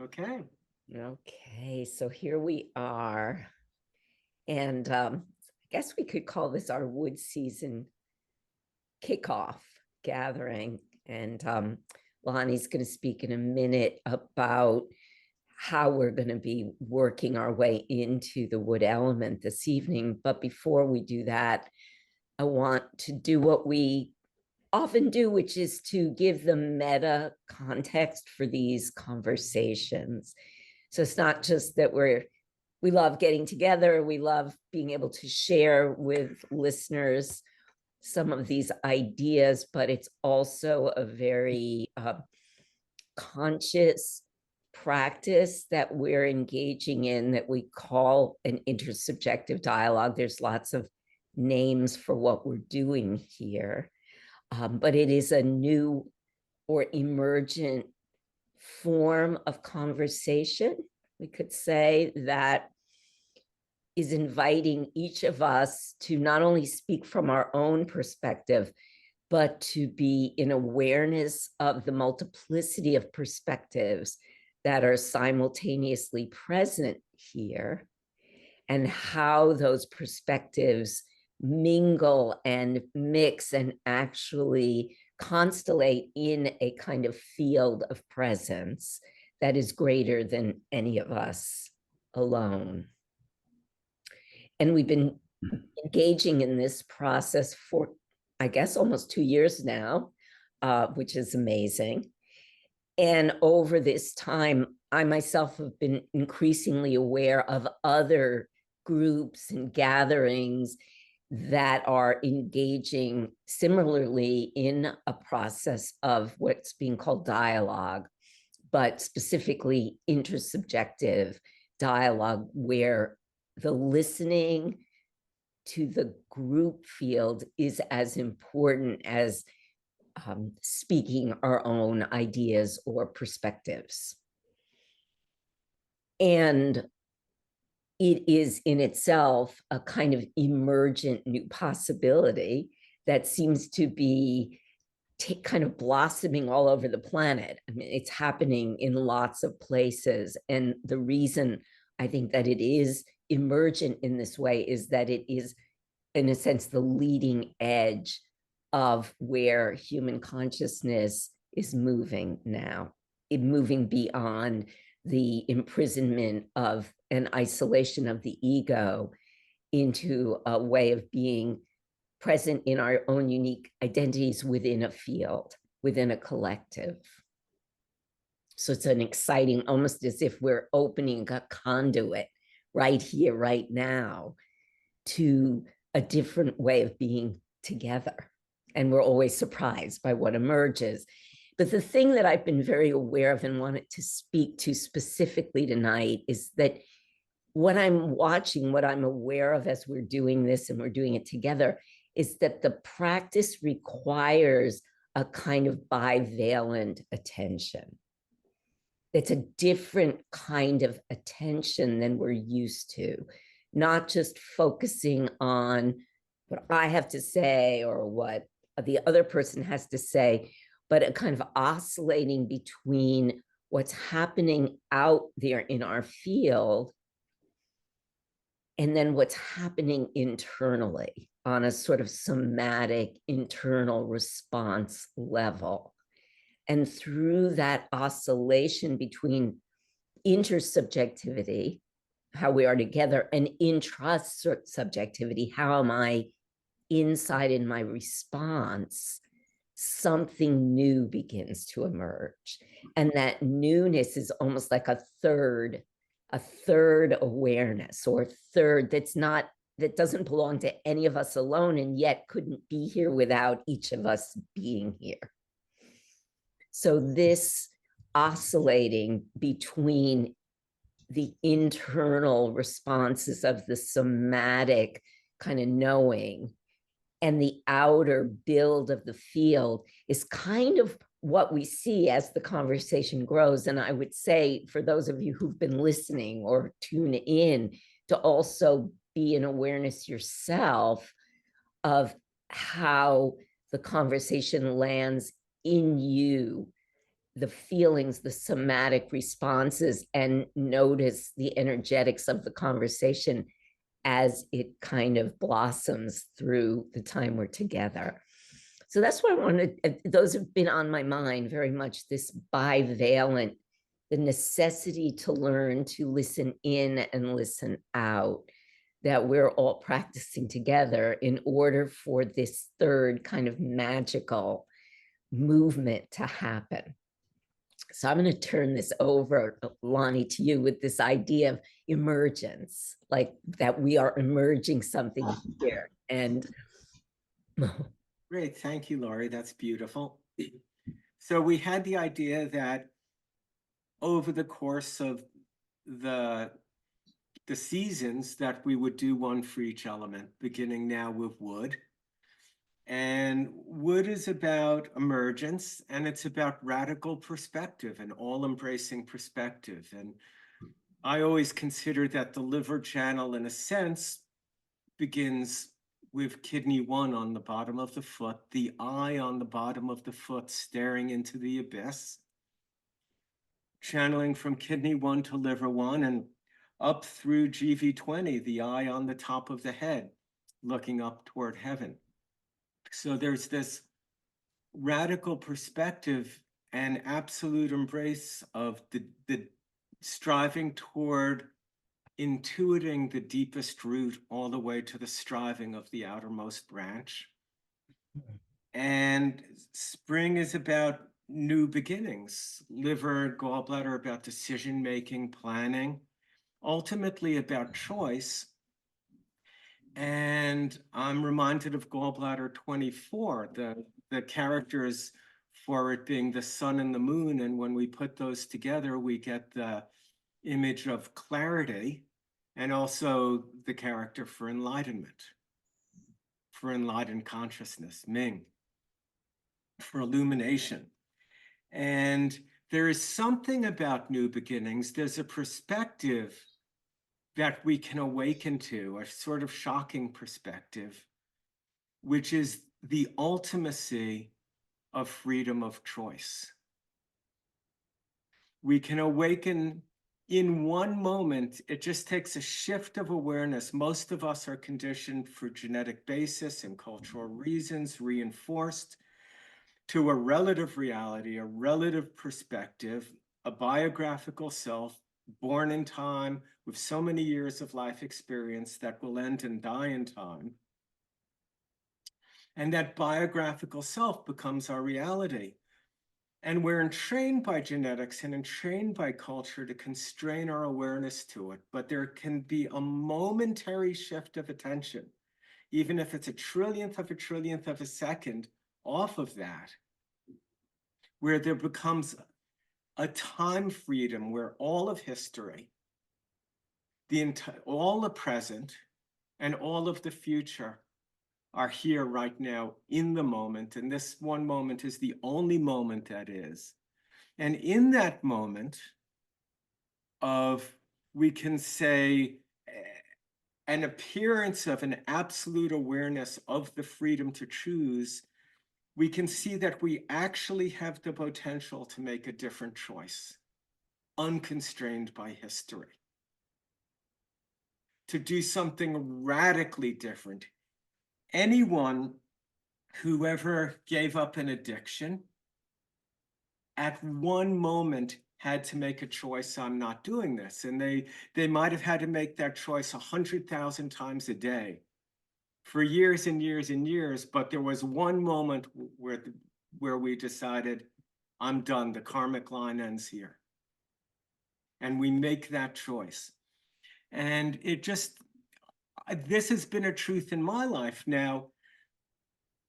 Okay. Okay, so here we are. And I guess we could call this our wood season kickoff gathering. And Lonnie's going to speak in a minute about how we're going to be working our way into the wood element this evening. But before we do that, I want to do what we often do, which is to give the meta context for these conversations. So it's not just that we love getting together, we love being able to share with listeners some of these ideas, but it's also a very conscious practice that we're engaging in that we call an intersubjective dialogue. There's lots of names for what we're doing here, but it is a new or emergent form of conversation, we could say, that is inviting each of us to not only speak from our own perspective, but to be in awareness of the multiplicity of perspectives that are simultaneously present here, and how those perspectives mingle and mix and actually constellate in a kind of field of presence that is greater than any of us alone. And we've been engaging in this process for, I guess, almost 2 years now, which is amazing. And over this time, I myself have been increasingly aware of other groups and gatherings that are engaging similarly in a process of what's being called dialogue, but specifically intersubjective dialogue, where the listening to the group field is as important as speaking our own ideas or perspectives. And it is in itself a kind of emergent new possibility that seems to be kind of blossoming all over the planet. I mean, it's happening in lots of places. And the reason I think that it is emergent in this way is that it is, in a sense, the leading edge of where human consciousness is moving now, moving beyond the imprisonment of an isolation of the ego into a way of being present in our own unique identities within a field, within a collective. So it's an exciting, almost as if we're opening a conduit right here, right now, to a different way of being together. And we're always surprised by what emerges. But the thing that I've been very aware of and wanted to speak to specifically tonight is that what I'm watching, what I'm aware of as we're doing this and we're doing it together, is that the practice requires a kind of bivalent attention. It's a different kind of attention than we're used to, not just focusing on what I have to say or what the other person has to say, but a kind of oscillating between what's happening out there in our field and then what's happening internally on a sort of somatic internal response level. And through that oscillation between intersubjectivity, how we are together, and intrasubjectivity, how am I inside in my response, something new begins to emerge. And that newness is almost like a third awareness, or third that doesn't belong to any of us alone, and yet couldn't be here without each of us being here. So this oscillating between the internal responses of the somatic kind of knowing and the outer build of the field is kind of what we see as the conversation grows. And I would say, for those of you who've been listening or tune in, to also be in awareness yourself of how the conversation lands in you the feelings, the somatic responses, and notice the energetics of the conversation as it kind of blossoms through the time we're together. So that's what I wanted. Those have been on my mind very much, this bivalent, the necessity to learn to listen in and listen out, that we're all practicing together in order for this third kind of magical movement to happen. So I'm going to turn this over, Lonny, to you with this idea of emergence, like that we are emerging something here. And Great, thank you, Lorie. That's beautiful. So we had the idea that over the course of the seasons that we would do one for each element, beginning now with wood. And wood is about emergence, and it's about radical perspective and all-embracing perspective. And I always consider that the liver channel, in a sense, begins with kidney 1 on the bottom of the foot, the eye on the bottom of the foot staring into the abyss, channeling from kidney 1 to liver 1 and up through GV20, the eye on the top of the head, looking up toward heaven. So there's this radical perspective and absolute embrace of the striving toward intuiting the deepest root all the way to the striving of the outermost branch. And spring is about new beginnings. Liver, gallbladder about decision-making, planning, ultimately about choice. And I'm reminded of gallbladder 24, the characters for it being the sun and the moon. And when we put those together, we get the image of clarity and also the character for enlightenment, for enlightened consciousness, Ming, for illumination. And there is something about new beginnings. There's a perspective that we can awaken to, a sort of shocking perspective, which is the ultimacy of freedom of choice. We can awaken in one moment. It just takes a shift of awareness. Most of us are conditioned for genetic basis and cultural reasons, reinforced to a relative reality, a relative perspective, a biographical self, born in time with so many years of life experience that will end and die in time. And that biographical self becomes our reality. And we're entrained by genetics and entrained by culture to constrain our awareness to it. But there can be a momentary shift of attention, even if it's a trillionth of a second off of that, where there becomes a time freedom where all of history, all the present, and all of the future are here right now in the moment. And this one moment is the only moment that is. And in that moment of, we can say, an appearance of an absolute awareness of the freedom to choose, we can see that we actually have the potential to make a different choice, unconstrained by history, to do something radically different. Anyone who ever gave up an addiction at one moment had to make a choice, I'm not doing this. And they might have had to make that choice 100,000 times a day for years and years and years, but there was one moment where we decided, I'm done, the karmic line ends here. And we make that choice. And this has been a truth in my life. Now,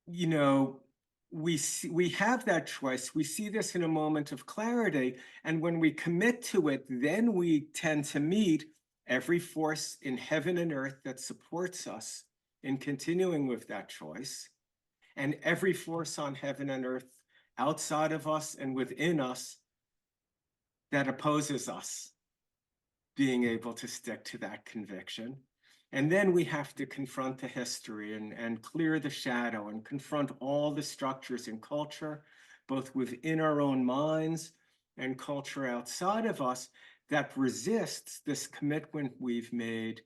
we have that choice. We see this in a moment of clarity. And when we commit to it, then we tend to meet every force in heaven and earth that supports us in continuing with that choice, and every force on heaven and earth outside of us and within us that opposes us being able to stick to that conviction. And then we have to confront the history and clear the shadow and confront all the structures in culture, both within our own minds and culture outside of us, that resists this commitment we've made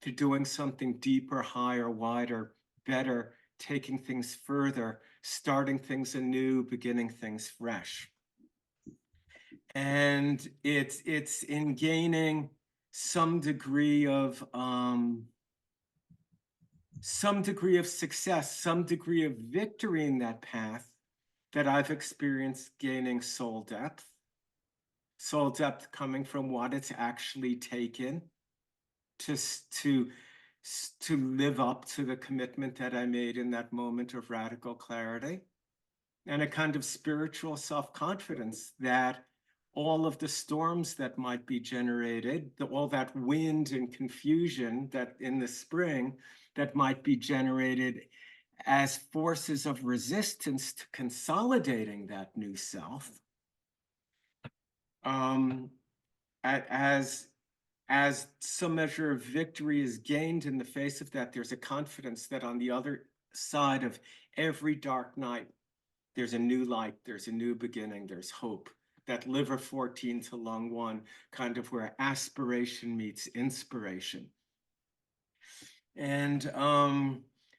to doing something deeper, higher, wider, better, taking things further, starting things anew, beginning things fresh. And it's in gaining some degree of success, some degree of victory in that path that I've experienced gaining soul depth coming from what it's actually taken to live up to the commitment that I made in that moment of radical clarity, and a kind of spiritual self-confidence that all of the storms that might be generated, all that wind and confusion that in the spring that might be generated as forces of resistance to consolidating that new self, as some measure of victory is gained in the face of that, there's a confidence that on the other side of every dark night, there's a new light, there's a new beginning, there's hope. That liver 14 to lung 1, kind of where aspiration meets inspiration. And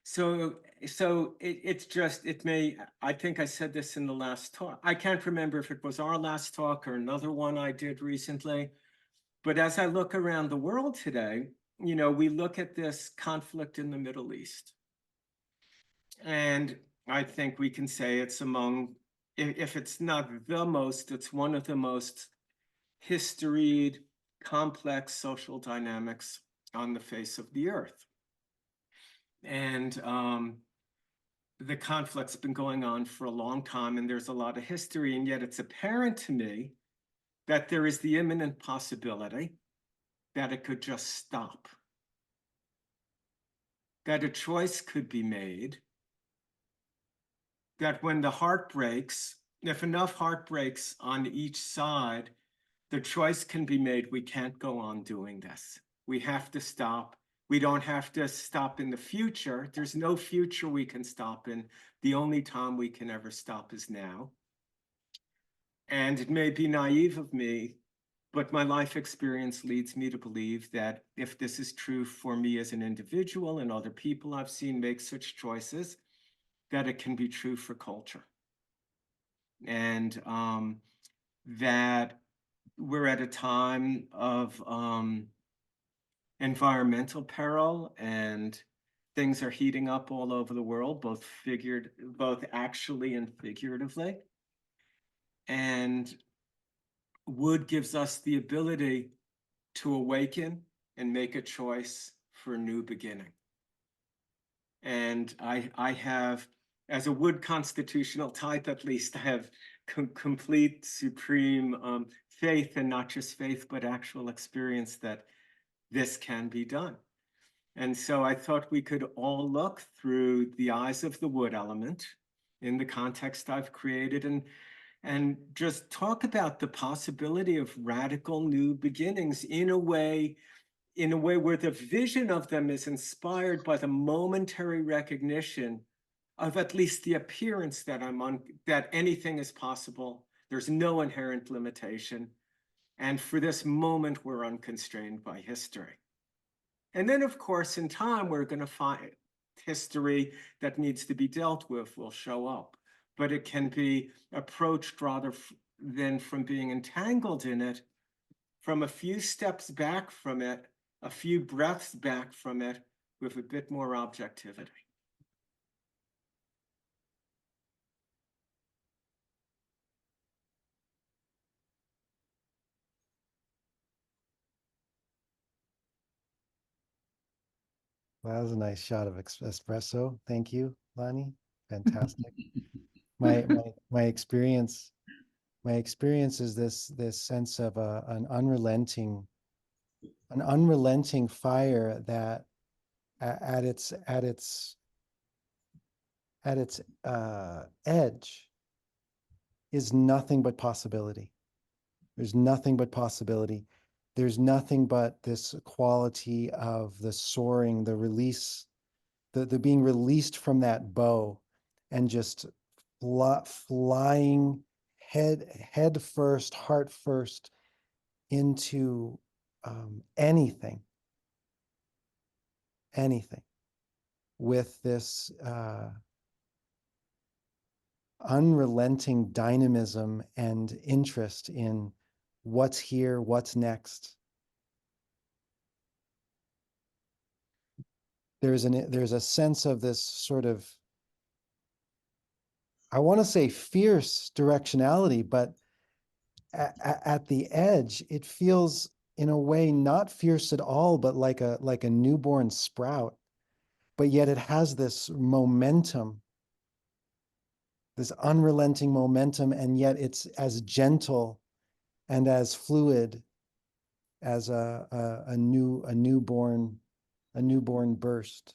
so it's just, I think I said this in the last talk. I can't remember if it was our last talk or another one I did recently. But as I look around the world today, we look at this conflict in the Middle East. And I think we can say it's among, if it's not the most, it's one of the most historied, complex social dynamics on the face of the earth. And the conflict's been going on for a long time, and there's a lot of history, and yet it's apparent to me that there is the imminent possibility that it could just stop, that a choice could be made, that when the heart breaks, if enough heart breaks on each side, the choice can be made, we can't go on doing this. We have to stop. We don't have to stop in the future. There's no future we can stop in. The only time we can ever stop is now. And it may be naive of me, but my life experience leads me to believe that if this is true for me as an individual and other people I've seen make such choices, that it can be true for culture. And that we're at a time of environmental peril, and things are heating up all over the world, both actually and figuratively. And wood gives us the ability to awaken and make a choice for a new beginning. And I have, as a wood constitutional type at least, I have complete, supreme faith, and not just faith, but actual experience that this can be done. And so I thought we could all look through the eyes of the wood element in the context I've created, and just talk about the possibility of radical new beginnings in a way where the vision of them is inspired by the momentary recognition of at least the appearance that anything is possible. There's no inherent limitation. And for this moment, we're unconstrained by history. And then, of course, in time, we're going to find history that needs to be dealt with will show up. But it can be approached rather than from being entangled in it, from a few steps back from it, a few breaths back from it, with a bit more objectivity. Well, that was a nice shot of espresso. Thank you, Lonny. Fantastic. my experience is this sense of an unrelenting fire that at its edge is nothing but possibility. There's nothing but possibility. There's nothing but this quality of the soaring, the release, the being released from that bow, and just flying head first, heart first into anything with this unrelenting dynamism and interest in what's here, what's next. There's a sense of this sort of, I want to say fierce directionality, but at the edge, it feels in a way not fierce at all, but like a newborn sprout. But yet it has this momentum, this unrelenting momentum, and yet it's as gentle and as fluid as a newborn burst.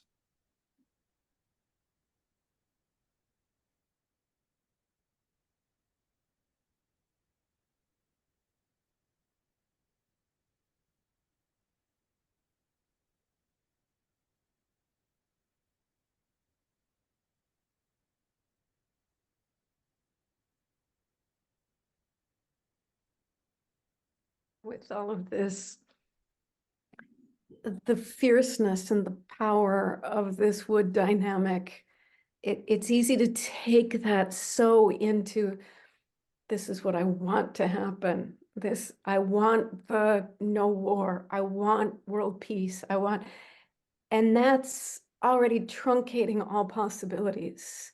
With all of this, the fierceness and the power of this wood dynamic, it's easy to take that so into, this is what I want to happen. I want the no war. I want world peace. And that's already truncating all possibilities.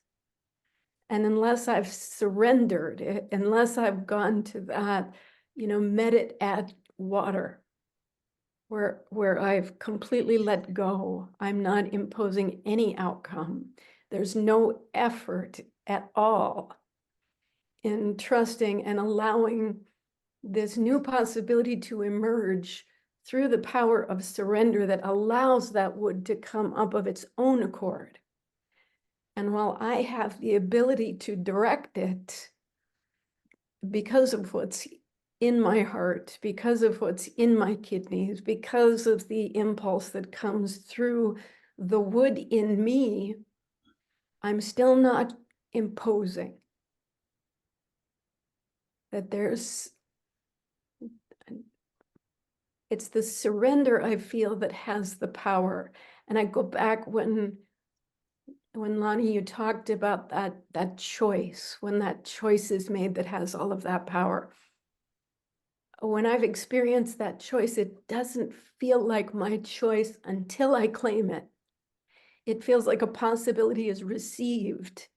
And unless I've surrendered it, unless I've gone to that, met it at water, where I've completely let go, I'm not imposing any outcome. There's no effort at all in trusting and allowing this new possibility to emerge through the power of surrender that allows that wood to come up of its own accord. And while I have the ability to direct it because of what's in my heart, because of what's in my kidneys, because of the impulse that comes through the wood in me, I'm still not imposing. That it's the surrender I feel that has the power. And I go back when Lonny, you talked about that choice, when that choice is made that has all of that power. When I've experienced that choice, it doesn't feel like my choice until I claim it. It feels like a possibility is received.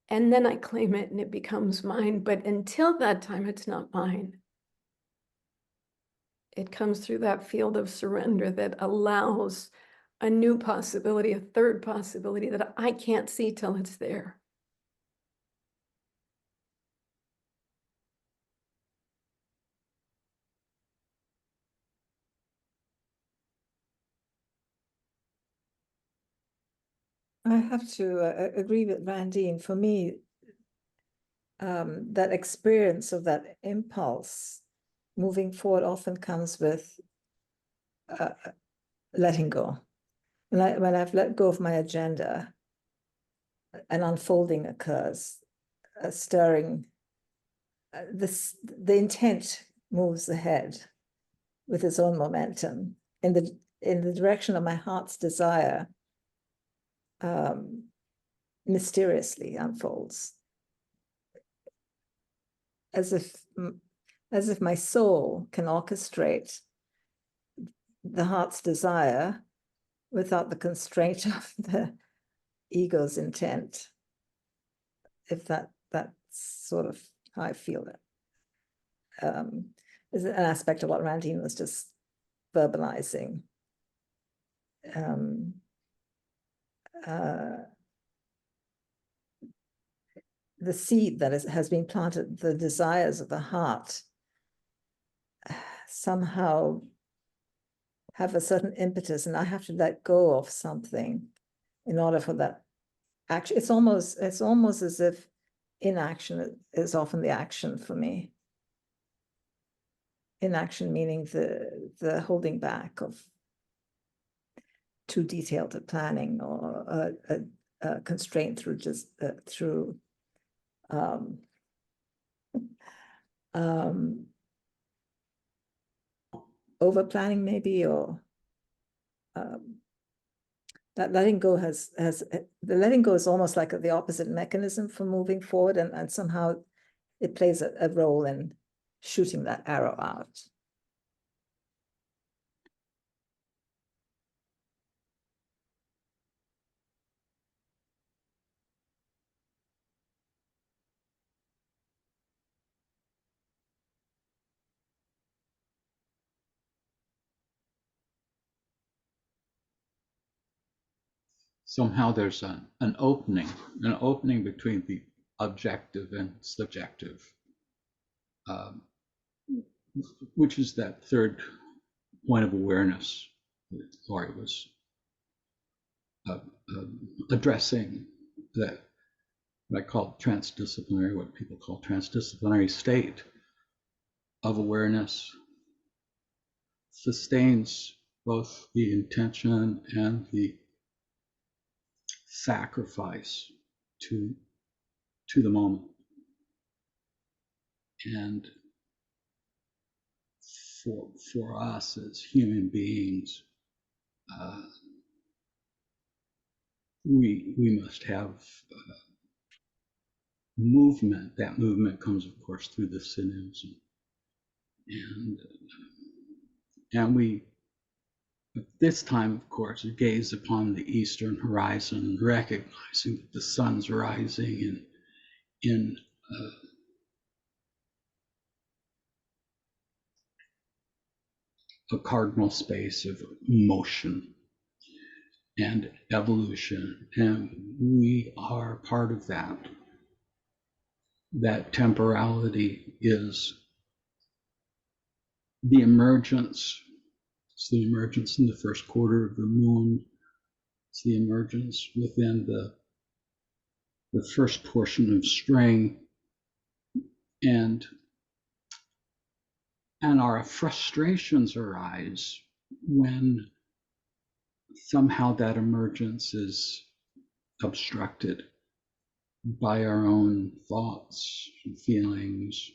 And then I claim it and it becomes mine. But until that time, it's not mine. It comes through that field of surrender that allows a new possibility, a third possibility that I can't see till it's there. I have to agree with Randine. For me, that experience of that impulse moving forward often comes with letting go. When I've let go of my agenda, an unfolding occurs, a stirring. The intent moves ahead with its own momentum in the direction of my heart's desire. Mysteriously unfolds, as if my soul can orchestrate the heart's desire without the constraint of the ego's intent. If that's sort of how I feel it. Is an aspect of what Randine was just verbalizing. The seed that has been planted, the desires of the heart, somehow have a certain impetus, and I have to let go of something in order for that action. It's almost as if inaction is often the action for me. Inaction meaning the holding back of too detailed a planning or a constraint through um, um, over planning maybe, or that letting go has the letting go is almost like the opposite mechanism for moving forward, and somehow it plays a role in shooting that arrow out. Somehow there's an opening between the objective and subjective, which is that third point of awareness that Lorie was addressing, that what I call transdisciplinary, what people call transdisciplinary state of awareness, sustains both the intention and the sacrifice to the moment. And for us as human beings, we must have movement. That movement comes, of course, through the sinews, and we at this time, of course, gaze upon the eastern horizon, recognizing that the sun's rising in a cardinal space of motion and evolution, and we are part of that. That temporality is the emergence. It's the emergence in the first quarter of the moon. It's the emergence within the first portion of spring, and our frustrations arise when somehow that emergence is obstructed by our own thoughts and feelings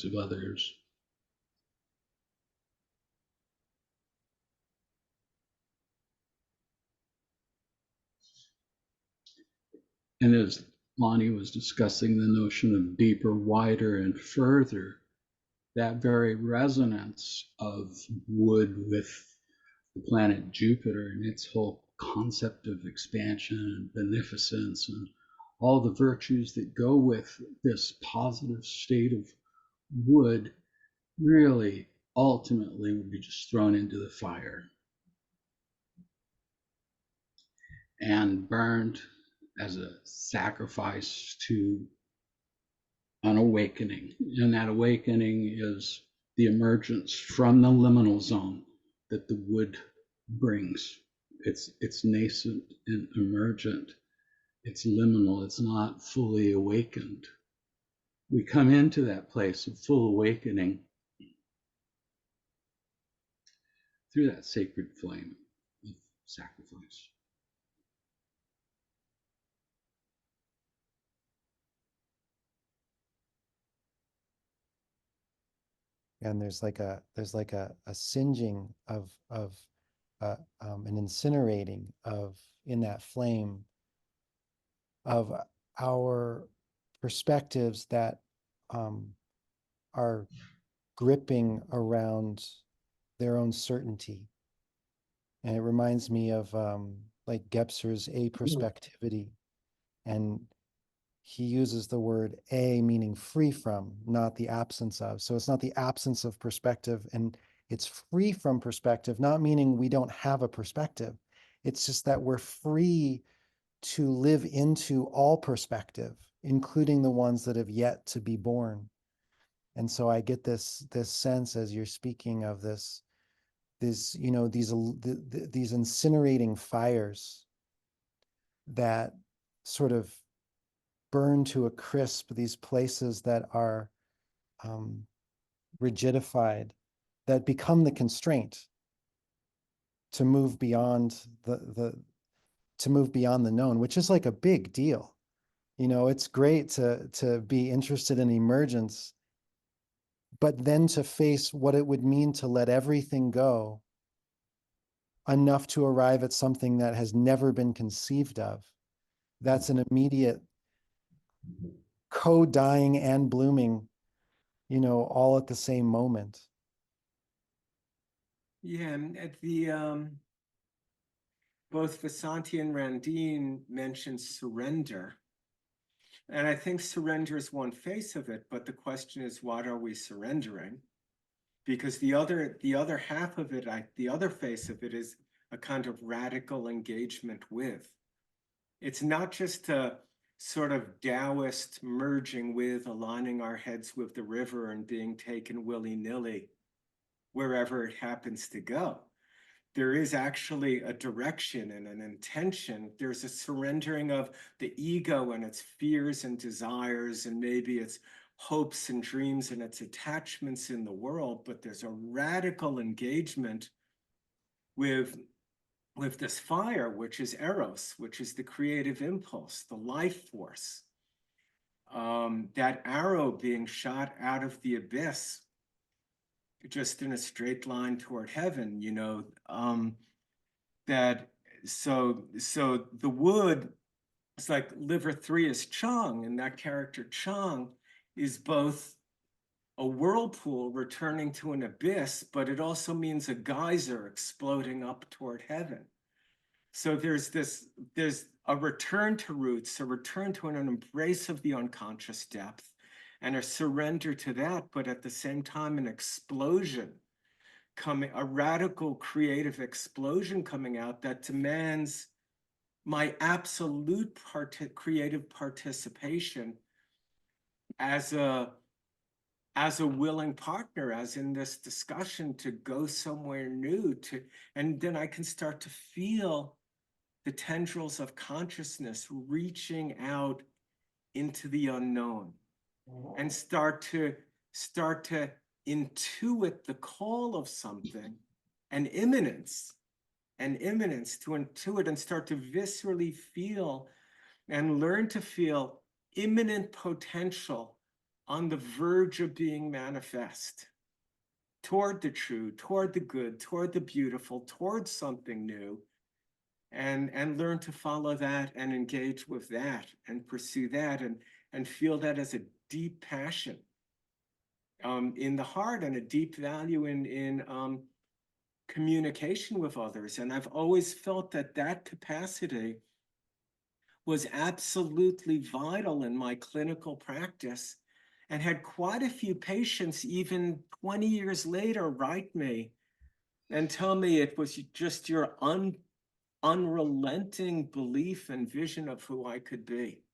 of others. And as Lonnie was discussing the notion of deeper, wider, and further, that very resonance of wood with the planet Jupiter and its whole concept of expansion and beneficence and all the virtues that go with this positive state of wood really ultimately would be just thrown into the fire and burned as a sacrifice to an awakening. And that awakening is the emergence from the liminal zone that the wood brings. It's nascent and emergent. It's liminal. It's not fully awakened. We come into that place of full awakening through that sacred flame of sacrifice. And there's like a singeing of an incinerating of in that flame of our perspectives that are gripping around their own certainty. And it reminds me of like Gebser's aperspectivity, and he uses the word a meaning free from, not the absence of. So it's not the absence of perspective, and it's free from perspective, not meaning we don't have a perspective. It's just that we're free to live into all perspective, including the ones that have yet to be born. And so I get this sense as you're speaking of this, you know, these incinerating fires that sort of burn to a crisp these places that are rigidified, that become the constraint to move beyond the known, which is like a big deal. You know, it's great to be interested in emergence, but then to face what it would mean to let everything go enough to arrive at something that has never been conceived of. That's an immediate co-dying and blooming, you know, all at the same moment. Yeah, and at the both Vansanthi and Randine mentioned surrender. And I think surrender is one face of it, but the question is, what are we surrendering? Because the other half of it, the other face of it is a kind of radical engagement with. It's not just a sort of Taoist merging with, aligning our heads with the river and being taken willy-nilly wherever it happens to go. There is actually a direction and an intention. There's a surrendering of the ego and its fears and desires, and maybe its hopes and dreams and its attachments in the world, but there's a radical engagement with this fire, which is eros, which is the creative impulse, the life force. That arrow being shot out of the abyss, just in a straight line toward heaven, you know, so the wood is like liver 3 is Chang, and that character Chang is both a whirlpool returning to an abyss, but it also means a geyser exploding up toward heaven. So there's a return to roots, a return to an embrace of the unconscious depth, and a surrender to that, but at the same time, an explosion coming, a radical creative explosion coming out that demands my absolute creative participation as a willing partner, as in this discussion, to go somewhere new, and then I can start to feel the tendrils of consciousness reaching out into the unknown, and start to intuit the call of something, an imminence to intuit, and start to viscerally feel and learn to feel imminent potential on the verge of being manifest toward the true, toward the good, toward the beautiful, toward something new, and learn to follow that and engage with that and pursue that and feel that as a deep passion in the heart, and a deep value in communication with others. And I've always felt that capacity was absolutely vital in my clinical practice, and had quite a few patients, even 20 years later, write me and tell me it was just your unrelenting belief and vision of who I could be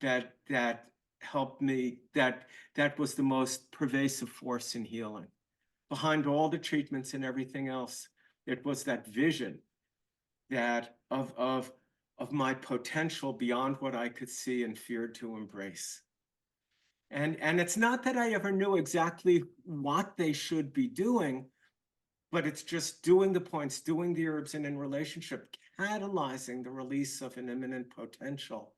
that helped me, that was the most pervasive force in healing. Behind all the treatments and everything else, it was that vision that of my potential beyond what I could see and feared to embrace. And it's not that I ever knew exactly what they should be doing, but it's just doing the points, doing the herbs, and in relationship, catalyzing the release of an imminent potential,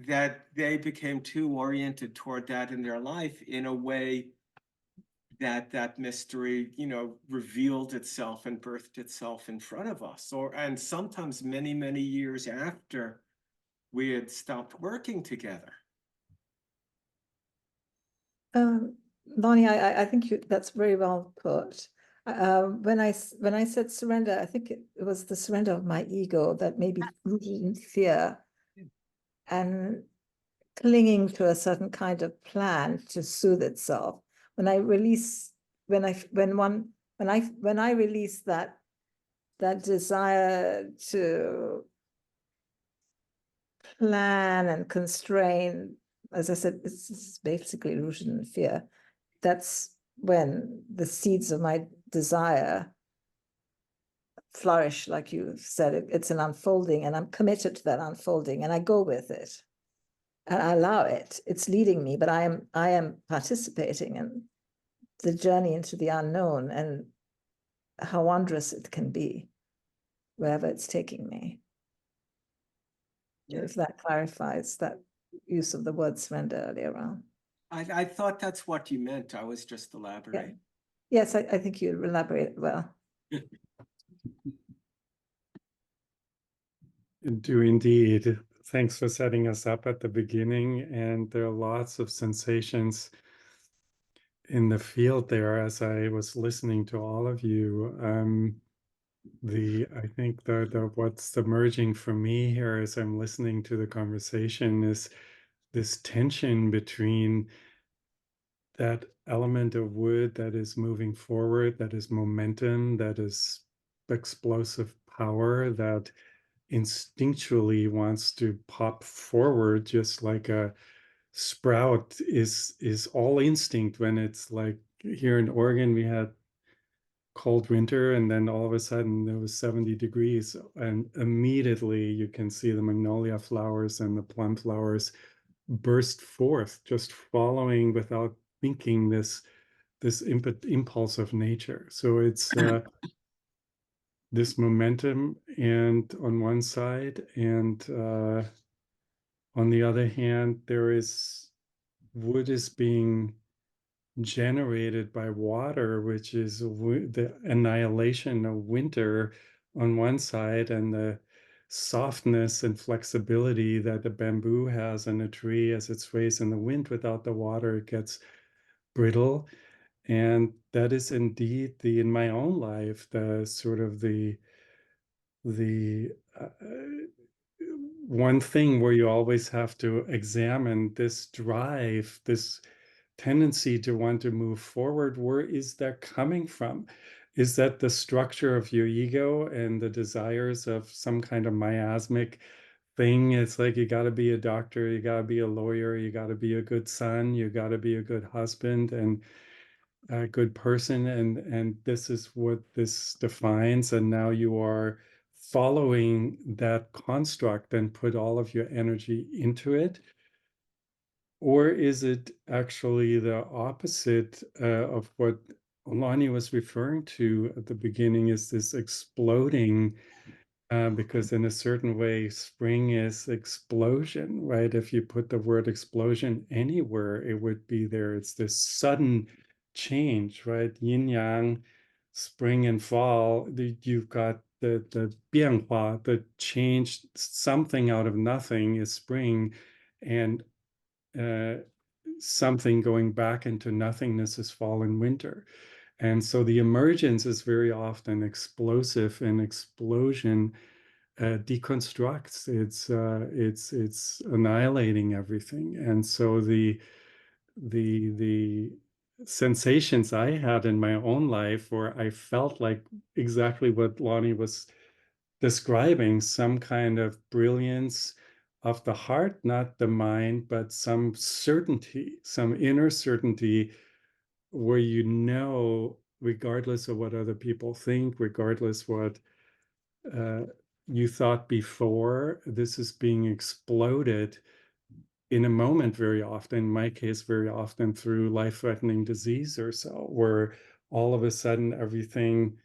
that they became too oriented toward that in their life in a way that mystery, you know, revealed itself and birthed itself in front of us, and sometimes many, many years after we had stopped working together. Lonnie, I think that's very well put. When I said surrender, I think it was the surrender of my ego that may be rooted in fear and clinging to a certain kind of plan to soothe itself. When I release, when I release that desire to plan and constrain, as I said, it's basically rooted in fear. That's when the seeds of my desire flourish, like you said. It's an unfolding, and I'm committed to that unfolding, and I go with it, and I allow it. It's leading me, but I am participating in the journey into the unknown, and how wondrous it can be, wherever it's taking me. if that clarifies that use of the word surrender earlier on. I thought that's what you meant. I was just elaborating. Yes, I think you elaborate well. Do indeed. Thanks for setting us up at the beginning. And there are lots of sensations in the field there as I was listening to all of you. I think the what's emerging for me here as I'm listening to the conversation is this tension between that element of wood that is moving forward, that is momentum, that is explosive power, that instinctually wants to pop forward, just like a sprout is all instinct. When it's like here in Oregon, we had cold winter, and then all of a sudden there was 70 degrees, and immediately you can see the magnolia flowers and the plum flowers burst forth, just following without thinking this impulse of nature. So it's this momentum, and on one side, and on the other hand, there is wood is being generated by water, which is the annihilation of winter on one side, and the softness and flexibility that the bamboo has in a tree as it sways in the wind. Without the water, it gets brittle. And that is indeed in my own life, the sort of the uh, one thing where you always have to examine this drive, this tendency to want to move forward. Where is that coming from? Is that the structure of your ego and the desires of some kind of miasmic thing? It's like, you got to be a doctor, you got to be a lawyer, you got to be a good son, you got to be a good husband and a good person, and this is what this defines, and now you are following that construct and put all of your energy into it? Or is it actually the opposite of what Lonny was referring to at the beginning, is this exploding? Because in a certain way, spring is explosion, right? If you put the word explosion anywhere, it would be there. It's this sudden change, right? Yin yang, spring and fall. You've got the 变化, the change, something out of nothing is spring, and something going back into nothingness is fall and winter. And so the emergence is very often explosive, and explosion deconstructs. It's annihilating everything. And so the sensations I had in my own life, where I felt like exactly what Lonny was describing, some kind of brilliance of the heart, not the mind, but some certainty, some inner certainty, where regardless of what other people think, regardless what you thought before, this is being exploded in a moment, very often, in my case, very often through life-threatening disease or so, where all of a sudden everything,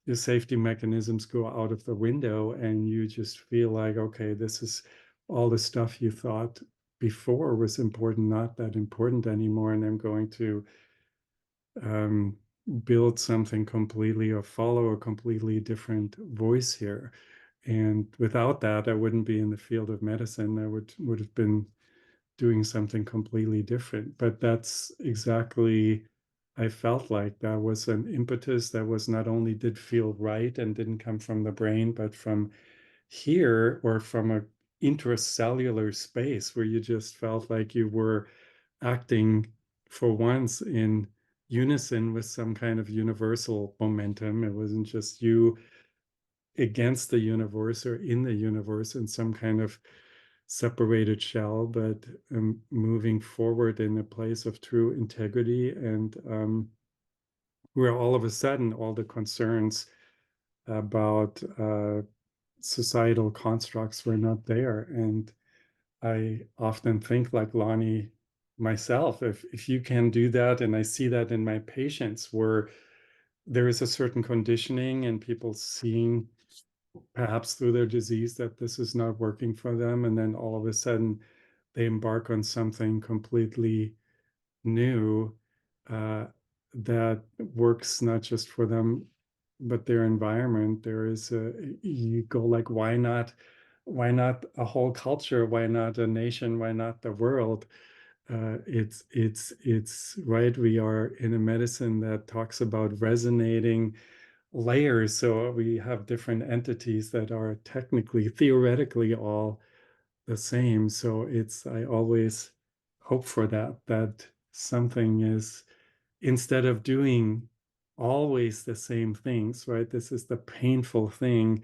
the safety mechanisms go out of the window, and you just feel like, okay, this is all the stuff you thought before was important, not that important anymore, and I'm going to build something completely, or follow a completely different voice here. And without that, I wouldn't be in the field of medicine. I would have been doing something completely different. But that's exactly, I felt like that was an impetus that was not only did feel right and didn't come from the brain, but from here, or from a intracellular space, where you just felt like you were acting for once in unison with some kind of universal momentum. It wasn't just you against the universe or in the universe in some kind of separated shell, but moving forward in a place of true integrity, and where all of a sudden all the concerns about societal constructs were not there. And I often think, like Lonny myself, if you can do that, and I see that in my patients, where there is a certain conditioning and people seeing perhaps through their disease, that this is not working for them. And then all of a sudden they embark on something completely new uh, that works not just for them, but their environment. There is you go like, why not a whole culture? Why not a nation? Why not the world? It's right. We are in a medicine that talks about resonating layers. So we have different entities that are technically, theoretically all the same. So I always hope for that something is, instead of doing always the same things, right? This is the painful thing.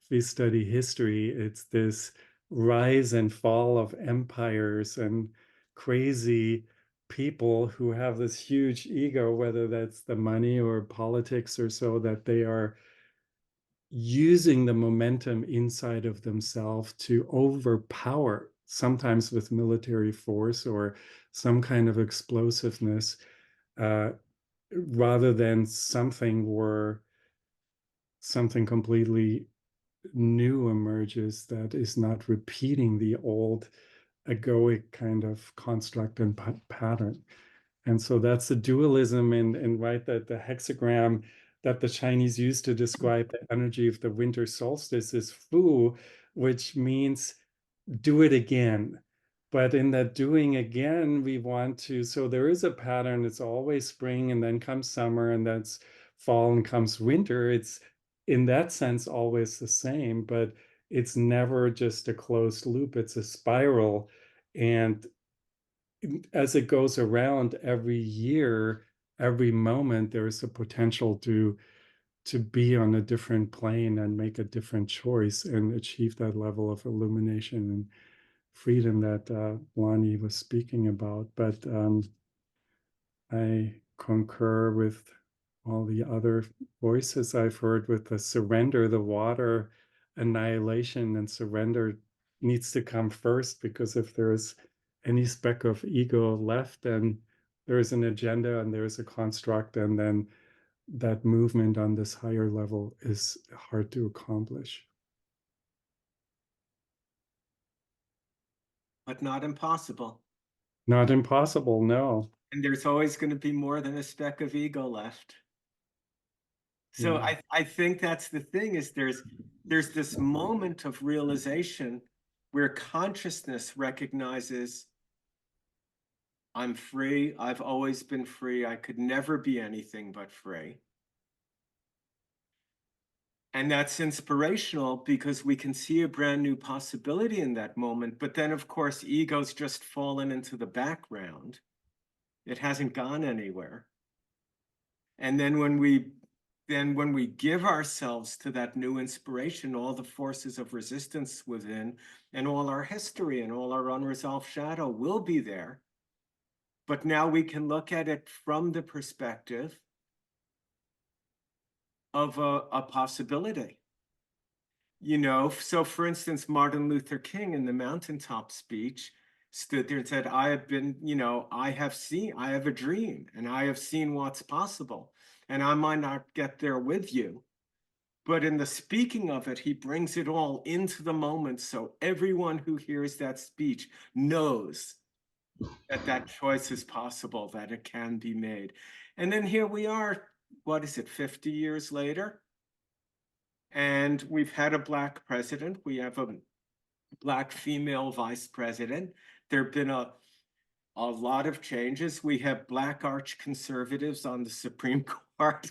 If we study history, it's this rise and fall of empires and crazy people who have this huge ego, whether that's the money or politics or so, that they are using the momentum inside of themselves to overpower, sometimes with military force or some kind of explosiveness, uh, rather than something where something completely new emerges that is not repeating the old egoic kind of construct and pattern. And so that's the dualism, and right, that the hexagram that the Chinese use to describe the energy of the winter solstice is Fu, which means do it again. But in that doing again, we want to, so there is a pattern. It's always spring and then comes summer and that's fall and comes winter. It's in that sense always the same, but it's never just a closed loop. It's a spiral. And as it goes around every year, every moment, there is a potential to be on a different plane and make a different choice and achieve that level of illumination and freedom that Lonny was speaking about. But I concur with all the other voices I've heard with the surrender, the water annihilation, and surrender needs to come first, because if there's any speck of ego left, then there's an agenda and there's a construct, and then that movement on this higher level is hard to accomplish. But not impossible. Not impossible, no. And there's always going to be more than a speck of ego left. So Yeah. I think that's the thing, is there's this moment of realization where consciousness recognizes, I'm free. I've always been free. I could never be anything but free. And that's inspirational because we can see a brand new possibility in that moment. But then, of course, ego's just fallen into the background. It hasn't gone anywhere. And then when we give ourselves to that new inspiration, all the forces of resistance within and all our history and all our unresolved shadow will be there. But now we can look at it from the perspective of a possibility. You know, so for instance, Martin Luther King in the mountaintop speech stood there and said, I have been, I have a dream and I have seen what's possible. And I might not get there with you. But in the speaking of it, he brings it all into the moment. So everyone who hears that speech knows that that choice is possible, that it can be made. And then here we are, what is it, 50 years later? And we've had a Black president. We have a Black female vice president. There have been a lot of changes. We have Black arch conservatives on the Supreme Court.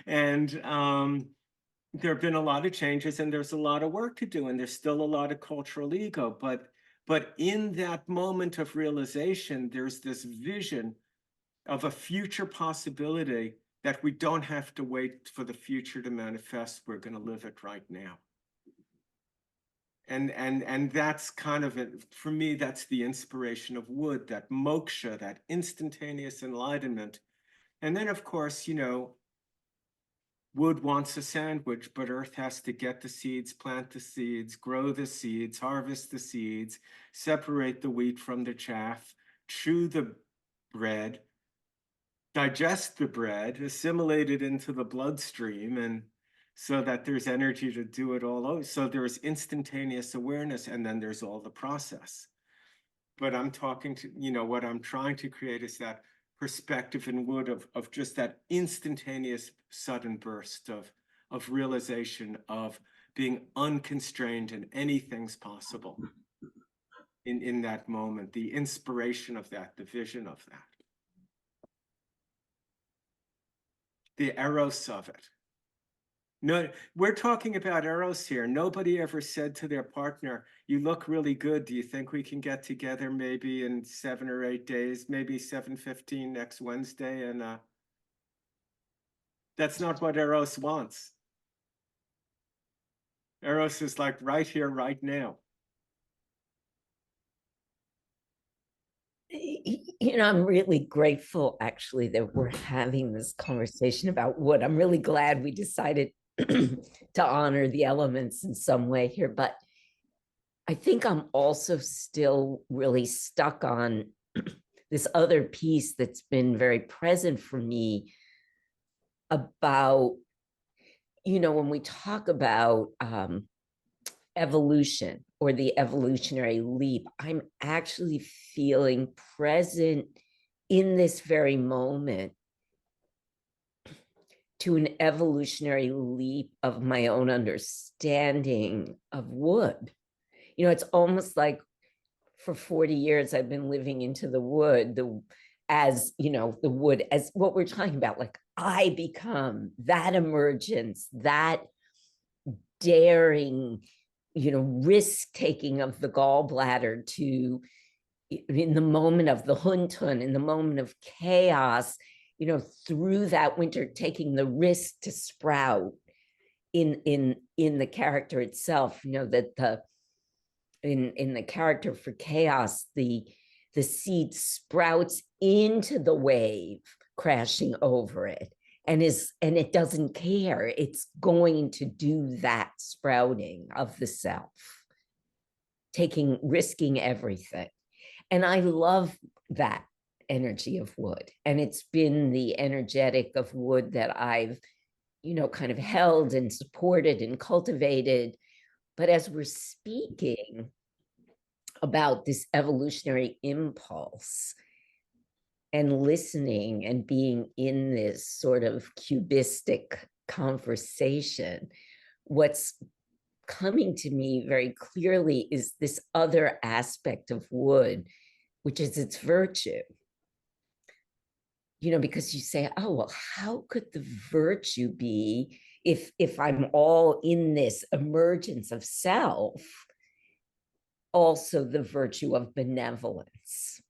And there have been a lot of changes, and there's a lot of work to do, and there's still a lot of cultural ego. But in that moment of realization, there's this vision of a future possibility that we don't have to wait for the future to manifest. We're going to live it right now. And that's kind of it. For me, that's the inspiration of wood, that moksha, that instantaneous enlightenment. And then, of course, wood wants a sandwich, but earth has to get the seeds, plant the seeds, grow the seeds, harvest the seeds, separate the wheat from the chaff, chew the bread, digest the bread, assimilate it into the bloodstream, and so that there's energy to do it all over. So there's instantaneous awareness, and then there's all the process. But I'm talking to, what I'm trying to create is that perspective in wood of just that instantaneous sudden burst of realization of being unconstrained and anything's possible in that moment, the inspiration of that, the vision of that, the eros of it. No, we're talking about eros here. Nobody ever said to their partner, "You look really good. Do you think we can get together maybe in 7 or 8 days, maybe 7:15 next Wednesday?" And that's not what eros wants. Eros is like right here, right now. I'm really grateful actually that we're having this conversation about wood. I'm really glad we decided to honor the elements in some way here, but I think I'm also still really stuck on this other piece that's been very present for me about, when we talk about evolution or the evolutionary leap, I'm actually feeling present in this very moment to an evolutionary leap of my own understanding of wood. It's almost like for 40 years I've been living into the wood, the wood as what we're talking about, like I become that emergence, that daring, risk taking of the gallbladder to, in the moment of the huntun, in the moment of chaos, through that winter, taking the risk to sprout in the character itself, that in the character for chaos, the seed sprouts into the wave crashing over it, and it doesn't care. It's going to do that sprouting of the self, risking everything. And I love that energy of wood. And it's been the energetic of wood that I've, kind of held and supported and cultivated. But as we're speaking about this evolutionary impulse and listening and being in this sort of cubistic conversation, what's coming to me very clearly is this other aspect of wood, which is its virtue. Because you say, oh, well, how could the virtue be if I'm all in this emergence of self, also the virtue of benevolence?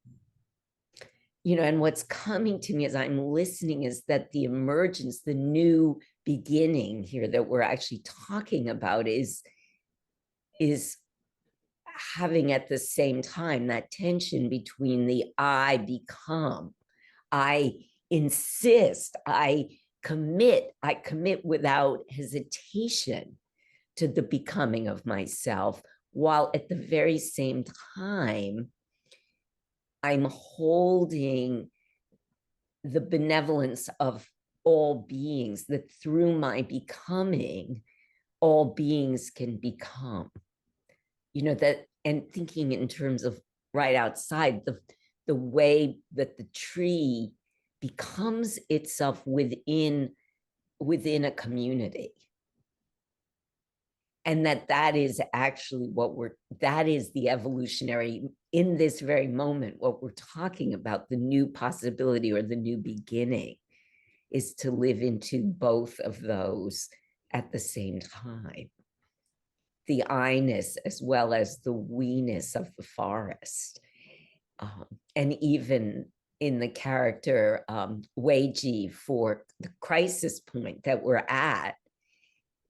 And what's coming to me as I'm listening is that the emergence, the new beginning here that we're actually talking about is having at the same time that tension between the I become, I insist, I commit without hesitation to the becoming of myself, while at the very same time, I'm holding the benevolence of all beings, that through my becoming, all beings can become. That, and thinking in terms of right outside, the way that the tree becomes itself within a community. And that is actually that is the evolutionary, in this very moment, what we're talking about, the new possibility or the new beginning, is to live into both of those at the same time. The I-ness as well as the we-ness of the forest. And even in the character Weiji, for the crisis point that we're at,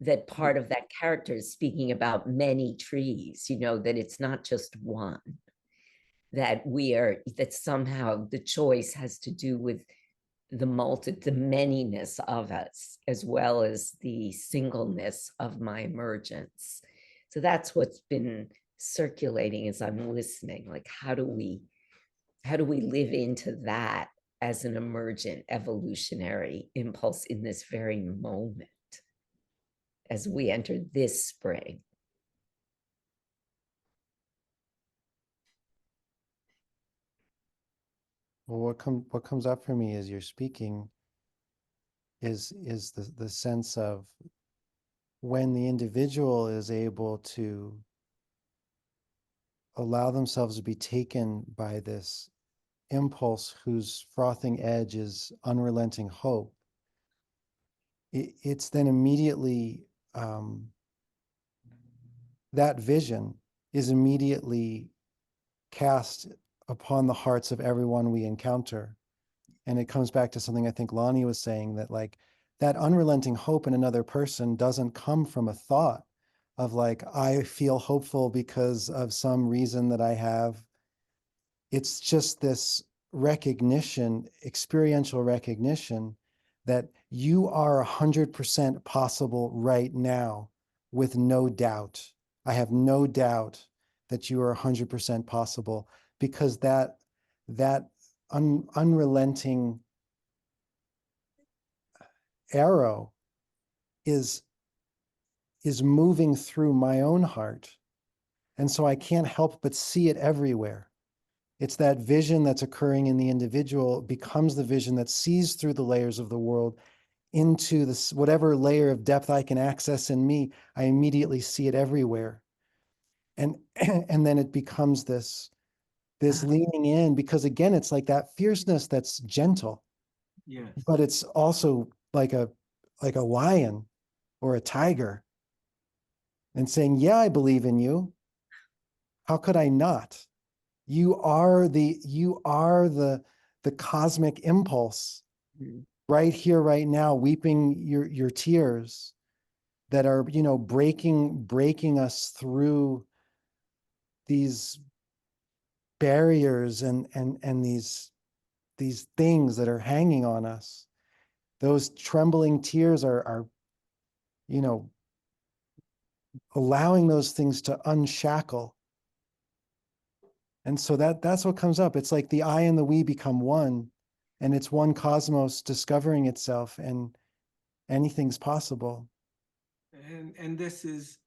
that part of that character is speaking about many trees, that it's not just one, that somehow the choice has to do with the manyness of us, as well as the singleness of my emergence. So that's what's been circulating as I'm listening. Like, how do we live into that as an emergent evolutionary impulse in this very moment? as we enter this spring. Well, what comes up for me as you're speaking is the sense of when the individual is able to allow themselves to be taken by this impulse whose frothing edge is unrelenting hope, it's then immediately that vision is immediately cast upon the hearts of everyone we encounter. And it comes back to something I think Lonnie was saying, that like that unrelenting hope in another person doesn't come from a thought of like, I feel hopeful because of some reason that I have. It's just this recognition, experiential recognition, that you are 100% possible right now with no doubt. I have no doubt that you are 100% possible, because that unrelenting arrow is moving through my own heart. And so I can't help but see it everywhere. It's that vision that's occurring in the individual becomes the vision that sees through the layers of the world into this, whatever layer of depth I can access in me. I immediately see it everywhere. And and then it becomes this leaning in, because again, it's like that fierceness that's gentle, Yes. but it's also like a lion or a tiger, and saying, yeah, I believe in you. How could I not? You are the cosmic impulse right here, right now, weeping your tears that are, breaking us through these barriers and these things that are hanging on us. Those trembling tears are allowing those things to unshackle. And so that's what comes up. It's like the I and the we become one, and it's one cosmos discovering itself, and anything's possible. And this is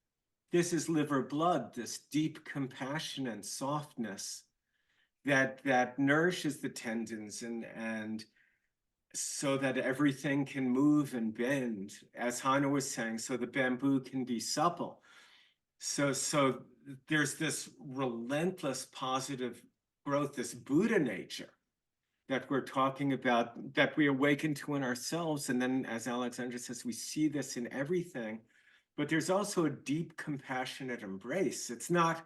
liver blood, this deep compassion and softness that nourishes the tendons and so that everything can move and bend, as Hannah was saying, so the bamboo can be supple. So there's this relentless positive growth, this Buddha nature that we're talking about, that we awaken to in ourselves. And then, as Alexandra says, we see this in everything. But there's also a deep, compassionate embrace. It's not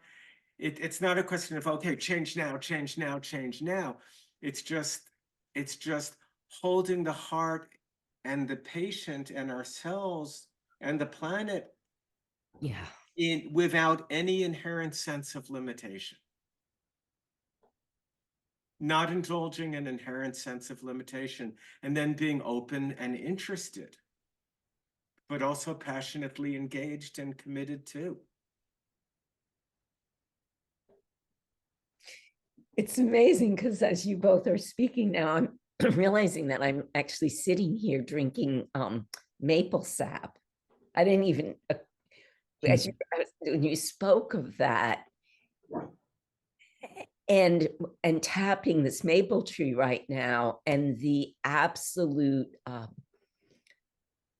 a question of, okay, change now, change now, change now. It's just holding the heart and the patient and ourselves and the planet without any inherent sense of limitation. Not indulging an inherent sense of limitation, and then being open and interested, but also passionately engaged and committed too. It's amazing because as you both are speaking now, I'm realizing that I'm actually sitting here drinking maple sap. I didn't even, when you spoke of that, and tapping this maple tree right now, and the absolute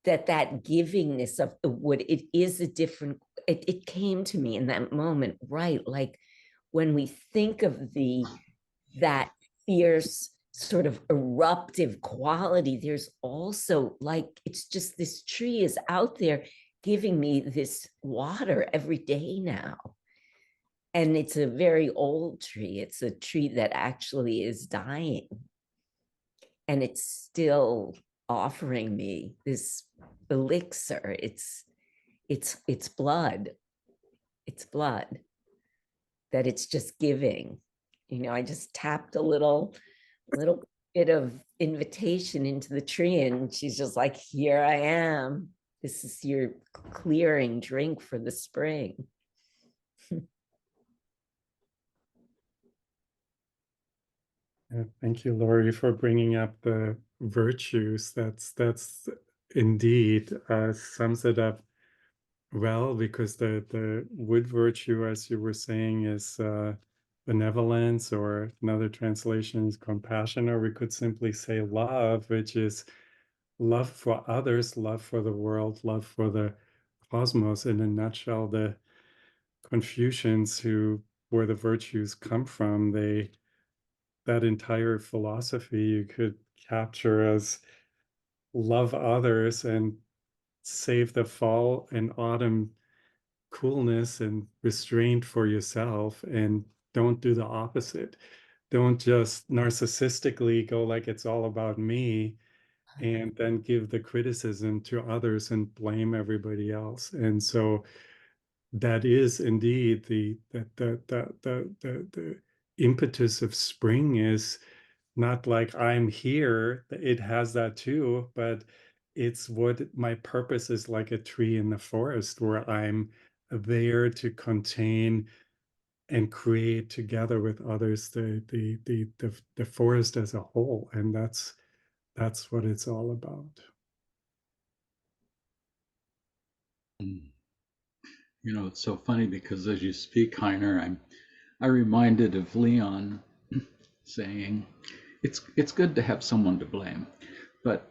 that givingness of the wood, it is a different, it came to me in that moment, right? Like when we think of that fierce sort of eruptive quality, there's also like, it's just this tree is out there giving me this water every day now. And it's a very old tree. It's a tree that actually is dying. And it's still offering me this elixir. It's blood. It's blood that it's just giving. I just tapped a little bit of invitation into the tree, and she's just like, here I am. This is your clearing drink for the spring. Thank you, Lorie, for bringing up the virtues. That's indeed sums it up Well, because the wood virtue, as you were saying, is benevolence, or another translation is compassion, or we could simply say love, which is love for others, love for the world, love for the cosmos. In a nutshell, the Confucians, where the virtues come from, that entire philosophy you could capture as love others and save the fall and autumn coolness and restraint for yourself, and don't do the opposite. Don't just narcissistically go like it's all about me and then give the criticism to others and blame everybody else. And so that is indeed the impetus of spring, is not like I'm here. It has that too, but it's what my purpose is, like a tree in the forest, where I'm there to contain and create together with others the forest as a whole. And that's what it's all about. You know, it's so funny because as you speak, Heiner, I'm reminded of Leon saying, "It's good to have someone to blame," but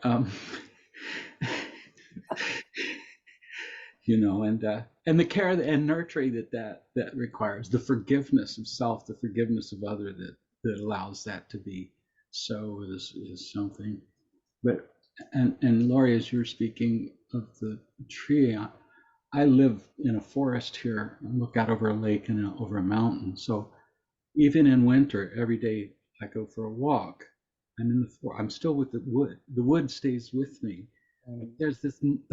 you know, and the care and nurturing that requires, the forgiveness of self, the forgiveness of other, that allows that to be so, is something. But and Lorie, as you were speaking of the tree, I live in a forest here. I look out over a lake and over a mountain. So even in winter, every day I go for a walk. I'm in the forest. I'm still with the wood. The wood stays with me. There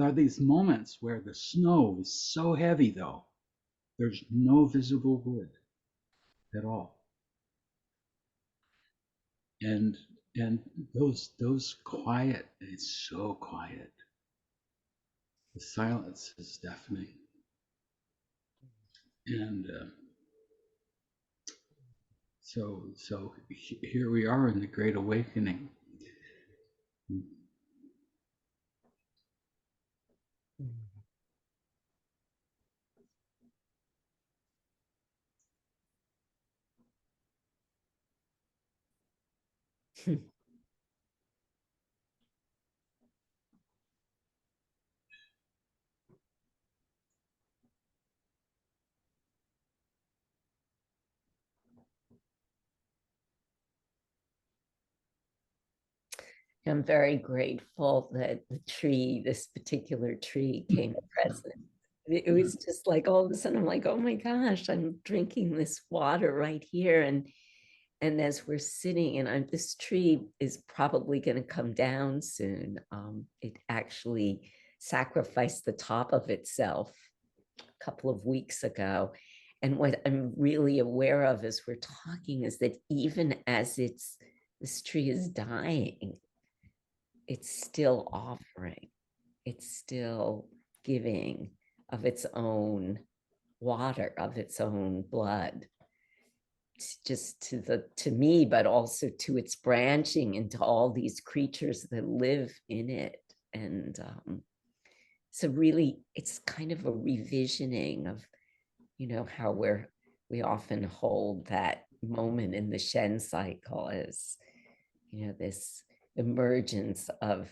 are these moments where the snow is so heavy, though, there's no visible wood at all. And those quiet, it's so quiet. The silence is deafening. And so here we are in the Great Awakening. I'm very grateful that this particular tree came present. It was just like all of a sudden I'm like, oh my gosh, I'm drinking this water right here. And as we're sitting, and this tree is probably going to come down soon. It actually sacrificed the top of itself a couple of weeks ago. And what I'm really aware of as we're talking is that even as this tree is dying, it's still offering, it's still giving of its own water, of its own blood, just to me, but also to its branching into all these creatures that live in it. And so really, it's kind of a revisioning of, how we often hold that moment in the Shen cycle as, this emergence of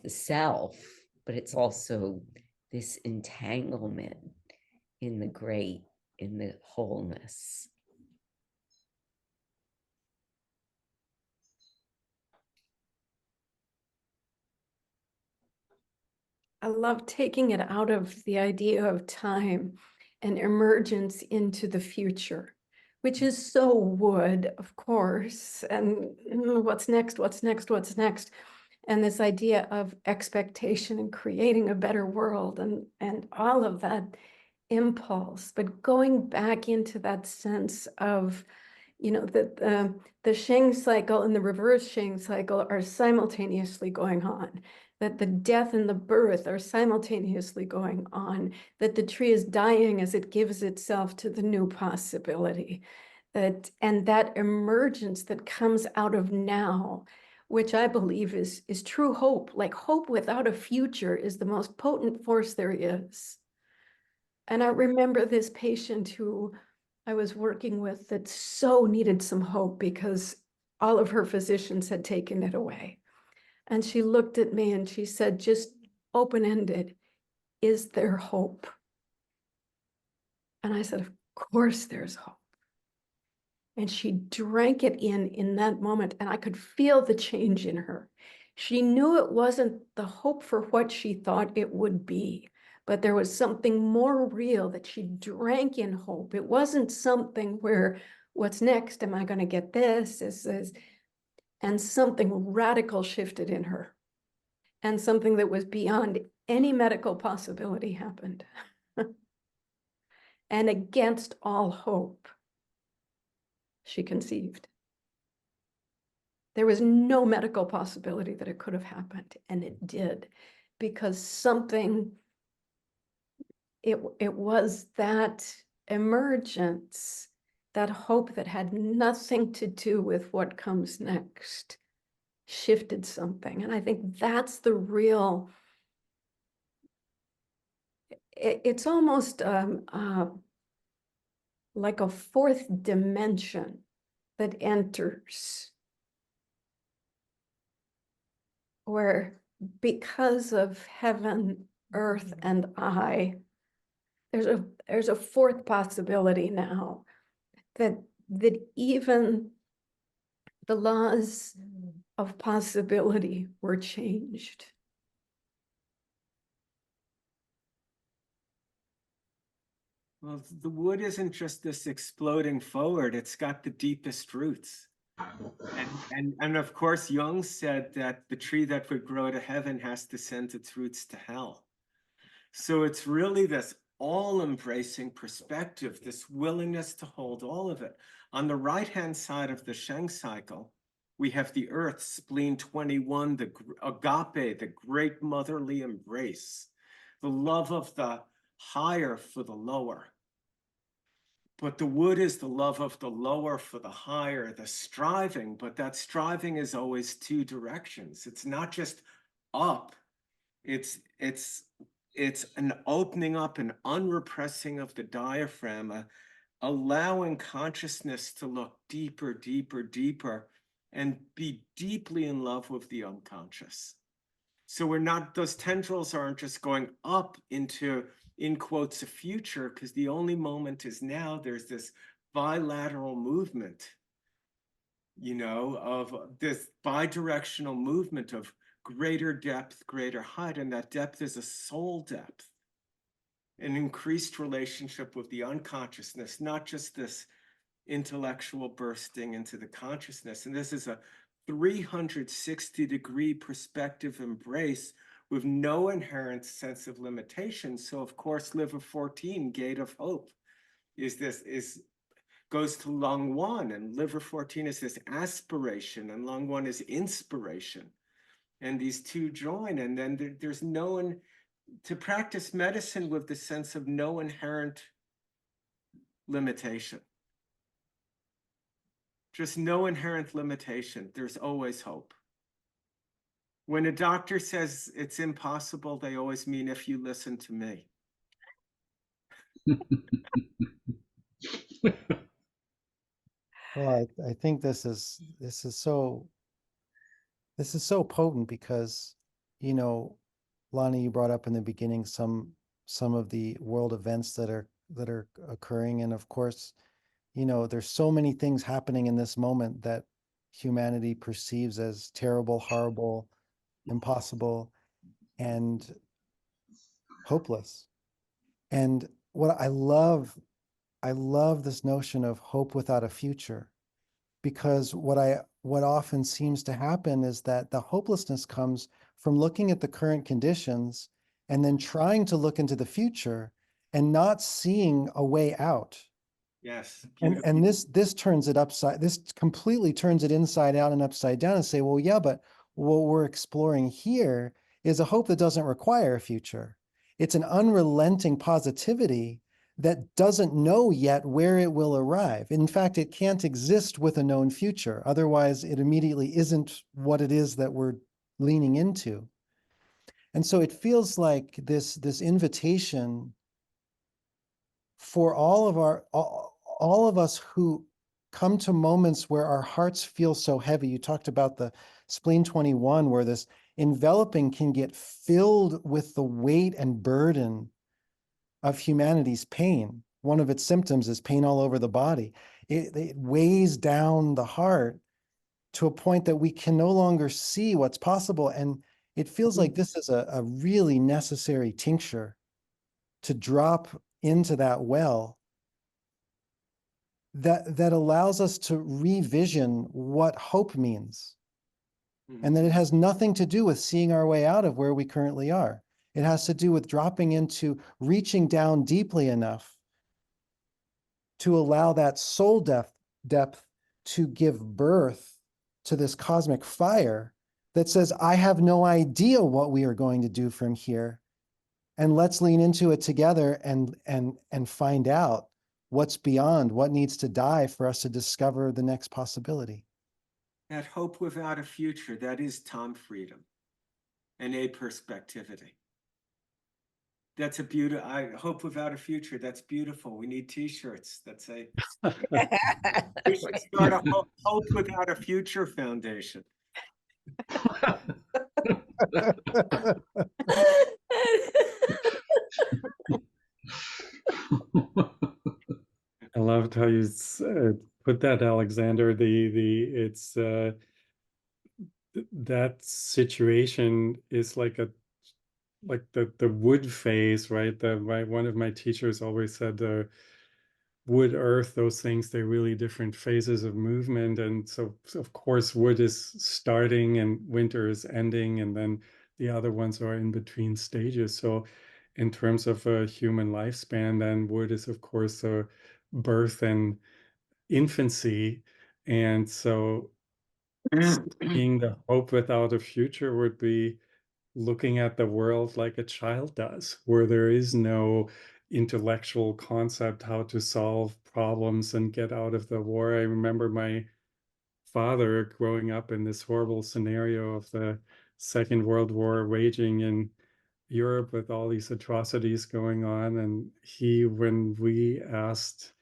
the self, but it's also this entanglement in the great, in the wholeness. I love taking it out of the idea of time and emergence into the future, which is so wood, of course, and what's next, what's next, what's next. And this idea of expectation and creating a better world and all of that impulse, but going back into that sense of, that the Sheng cycle and the reverse Sheng cycle are simultaneously going on, that the death and the birth are simultaneously going on, that the tree is dying as it gives itself to the new possibility, and that emergence that comes out of now, which I believe is true hope. Like hope without a future is the most potent force there is. And I remember this patient who I was working with that so needed some hope because all of her physicians had taken it away. And she looked at me and she said, just open-ended, is there hope? And I said, of course there's hope. And she drank it in that moment, and I could feel the change in her. She knew it wasn't the hope for what she thought it would be, but there was something more real that she drank in hope. It wasn't something where, what's next? Am I going to get this? And something radical shifted in her, and something that was beyond any medical possibility happened. And against all hope, she conceived. There was no medical possibility that it could have happened, and it did, because something, it was that emergence, that hope that had nothing to do with what comes next, shifted something. And I think that's the real, it's almost like a fourth dimension that enters, where because of heaven, earth, and I, there's a fourth possibility now, that even the laws of possibility were changed. Well, the wood isn't just this exploding forward, it's got the deepest roots. And of course, Jung said that the tree that would grow to heaven has to send its roots to hell. So it's really this all-embracing perspective, this willingness to hold all of it. On the right-hand side of the Sheng cycle, we have the earth, spleen 21, the agape, the great motherly embrace, the love of the higher for the lower. But the wood is the love of the lower for the higher, the striving, but that striving is always two directions. It's not just up, it's an opening up, an unrepressing of the diaphragm, allowing consciousness to look deeper, deeper, deeper, and be deeply in love with the unconscious. So we're not, those tendrils aren't just going up into, in quotes, a future, because the only moment is now. There's this bilateral movement, you know, of this bidirectional movement of greater depth, greater height, and that depth is a soul depth, an increased relationship with the unconsciousness, not just this intellectual bursting into the consciousness. And this is a 360-degree perspective embrace with no inherent sense of limitation. So of course, liver 14, gate of hope, goes to lung 1, and liver 14 is this aspiration, and lung 1 is inspiration. And these two join, and then there's no, to practice medicine with the sense of no inherent limitation. Just no inherent limitation. There's always hope. When a doctor says it's impossible, they always mean if you listen to me. Well, I think this is so potent because, you know, Lonnie, you brought up in the beginning some of the world events that are occurring, and of course, you know, there's so many things happening in this moment that humanity perceives as terrible, horrible, impossible, and hopeless. And what I love this notion of hope without a future, because what often seems to happen is that the hopelessness comes from looking at the current conditions and then trying to look into the future and not seeing a way out. Yes. And this turns it upside, this completely turns it inside out and upside down and say, well, yeah, but what we're exploring here is a hope that doesn't require a future. It's an unrelenting positivity that doesn't know yet where it will arrive. In fact, it can't exist with a known future. Otherwise, it immediately isn't what it is that we're leaning into. And so it feels like this invitation for all of us who come to moments where our hearts feel so heavy. You talked about the spleen 21, where this enveloping can get filled with the weight and burden of humanity's pain. One of its symptoms is pain all over the body. It weighs down the heart to a point that we can no longer see what's possible. And it feels like this is a really necessary tincture to drop into that well that allows us to revision what hope means. And that it has nothing to do with seeing our way out of where we currently are. It has to do with dropping into reaching down deeply enough to allow that soul depth to give birth to this cosmic fire that says, I have no idea what we are going to do from here. And let's lean into it together and find out what's beyond, what needs to die for us to discover the next possibility. That hope without a future, that is Tom freedom and aperspectivity. That's a beautiful, I hope without a future. That's beautiful. We need t-shirts that say, we should start a hope without a future foundation. I loved how you put that, Alexander. It's that situation is like the wood phase, right? One of my teachers always said the wood, earth, those things, they're really different phases of movement. And so of course wood is starting and winter is ending, and then the other ones are in between stages. So in terms of a human lifespan, then wood is of course a birth and infancy. And so seeing the hope without a future would be looking at the world like a child does, where there is no intellectual concept how to solve problems and get out of the war. I remember my father growing up in this horrible scenario of the Second World War raging in Europe with all these atrocities going on. And when we asked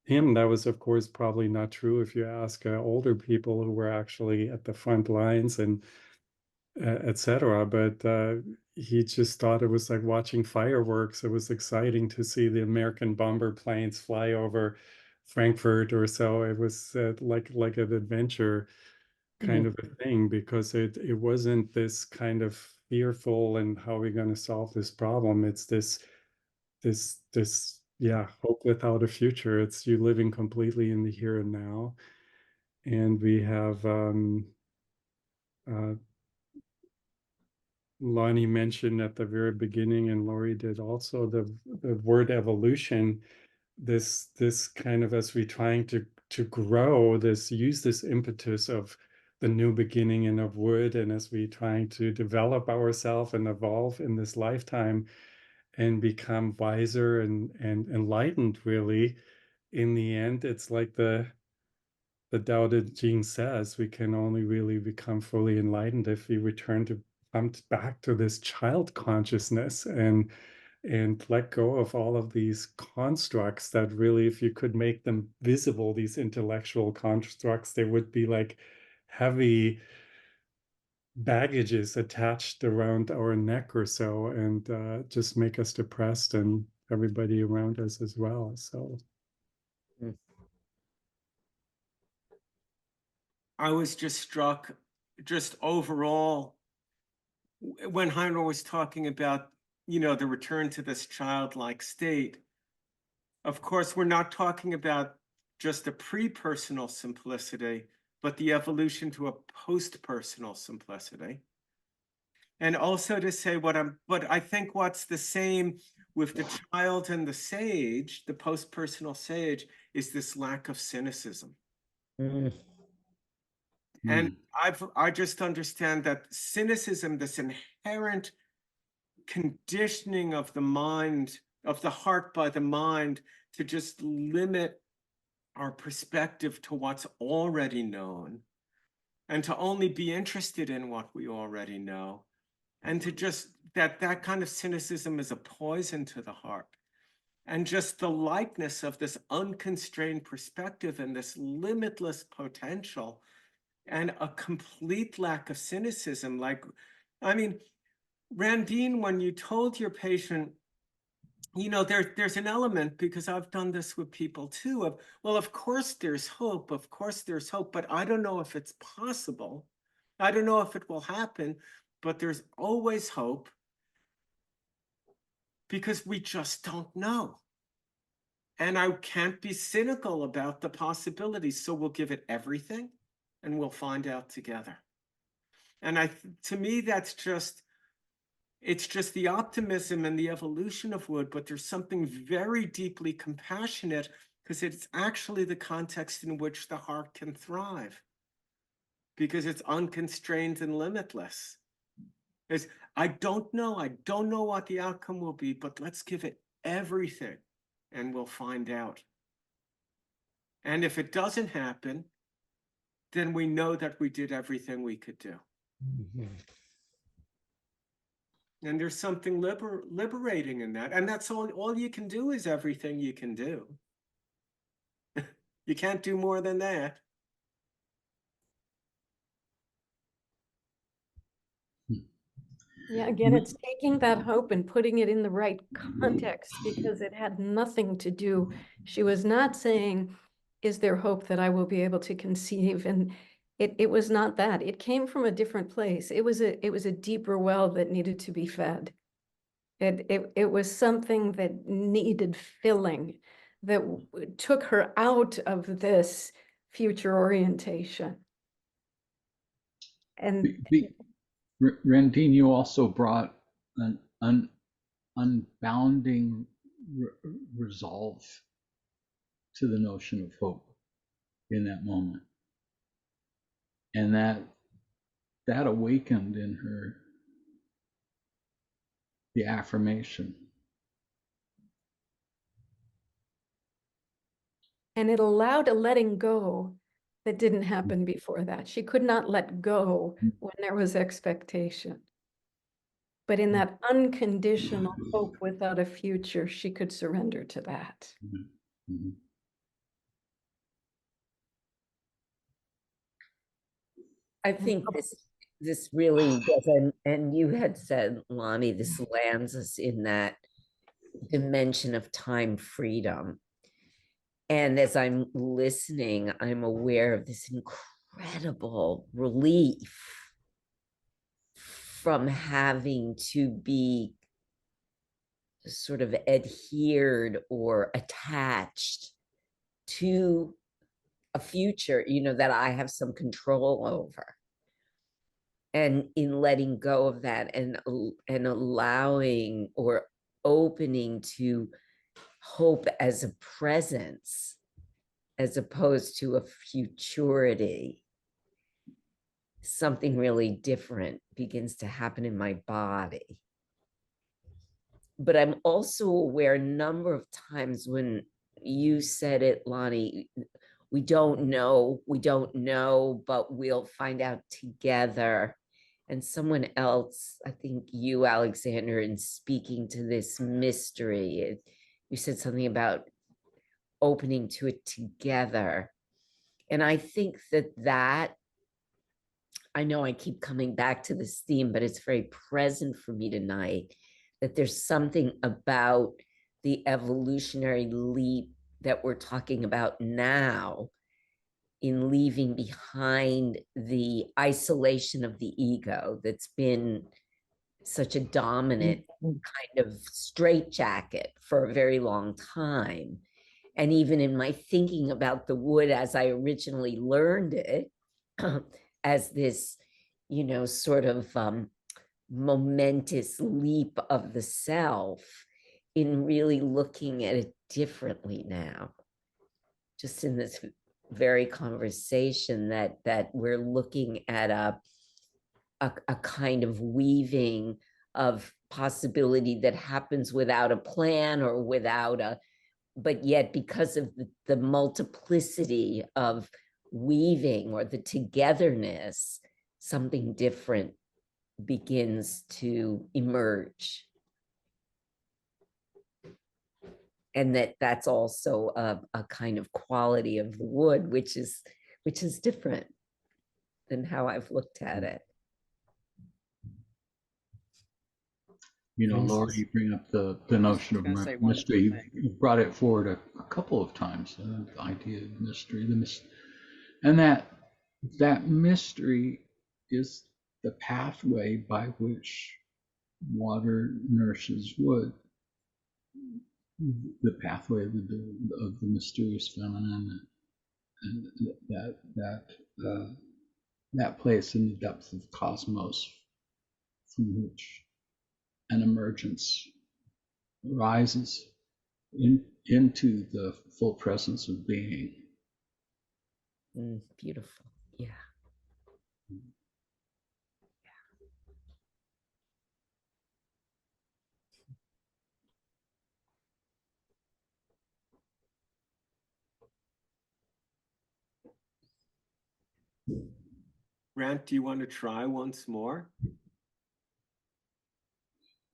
him, that was of course probably not true if you ask older people who were actually at the front lines and etc. But he just thought it was like watching fireworks. It was exciting to see the American bomber planes fly over Frankfurt or so. It was like an adventure kind of a thing, because it wasn't this kind of fearful and how are we going to solve this problem. It's this hope without a future. It's you living completely in the here and now. And we have Lonny mentioned at the very beginning, and Lorie did also, the word evolution. This kind of, as we trying to grow, use this impetus of the new beginning and of wood, and as we trying to develop ourselves and evolve in this lifetime and become wiser and enlightened, really, in the end, it's like the Tao Te Ching says, we can only really become fully enlightened if we return to come back to this child consciousness and let go of all of these constructs that really, if you could make them visible, these intellectual constructs, they would be like heavy baggages attached around our neck or so, and just make us depressed and everybody around us as well. So I was just struck, just overall, when Heiner was talking about, the return to this childlike state. Of course, we're not talking about just a pre-personal simplicity, but the evolution to a post-personal simplicity. And also to say but I think what's the same with the child and the sage, the post-personal sage, is this lack of cynicism. And I just understand that cynicism, this inherent conditioning of the mind, of the heart by the mind, to just limit our perspective to what's already known, and to only be interested in what we already know, and to just that kind of cynicism is a poison to the heart. and just the likeness of this unconstrained perspective and this limitless potential and a complete lack of cynicism. Like, I mean, Randine, when you told your patient, you know, there's an element, because I've done this with people too, of, well, of course there's hope, but I don't know if it's possible. I don't know if it will happen, but there's always hope because we just don't know. And I can't be cynical about the possibilities, so we'll give it everything and we'll find out together. And to me, it's just the optimism and the evolution of wood, but there's something very deeply compassionate because it's actually the context in which the heart can thrive, because it's unconstrained and limitless. I don't know what the outcome will be, but let's give it everything and we'll find out. And if it doesn't happen, then we know that we did everything we could do. And there's something liberating in that. And that's all you can do is everything you can do. You can't do more than that. Yeah, again, it's taking that hope and putting it in the right context because it had nothing to do. She was not saying, is there hope that I will be able to conceive? And it was not that. It came from a different place. It was a deeper well that needed to be fed. It was something that needed filling, that took her out of this future orientation. And Randine, you also brought an unbounding resolve to the notion of hope in that moment. And that awakened in her the affirmation. And it allowed a letting go that didn't happen before that. She could not let go when there was expectation. But in that unconditional hope without a future, she could surrender to that. Mm-hmm. I think this really does, and you had said, Lonnie, this lands us in that dimension of time freedom. And as I'm listening, I'm aware of this incredible relief from having to be sort of adhered or attached to a future, you know, that I have some control over. And in letting go of that and allowing or opening to hope as a presence, as opposed to a futurity, something really different begins to happen in my body. But I'm also aware a number of times when you said it, Lonnie, we don't know, but we'll find out together. And someone else, I think you, Alexander, in speaking to this mystery, you said something about opening to it together. And I think that I know I keep coming back to this theme, but it's very present for me tonight, that there's something about the evolutionary leap that we're talking about now in leaving behind the isolation of the ego that's been such a dominant kind of straitjacket for a very long time. And even in my thinking about the wood as I originally learned it, as this, you know, sort of momentous leap of the self, in really looking at it differently now, just in this very conversation that we're looking at a kind of weaving of possibility that happens without a plan or without but yet because of the multiplicity of weaving or the togetherness, something different begins to emerge. and that's also a kind of quality of the wood, which is different than how I've looked at it. You know, Thanks. Laura, you bring up the notion of gonna say one mystery. thing. You brought it forward a couple of times, the idea of mystery, and that mystery is the pathway by which water nourishes wood, the pathway of the mysterious feminine, and that place in the depth of the cosmos from which an emergence rises into the full presence of being. Beautiful. Yeah. Grant, do you want to try once more?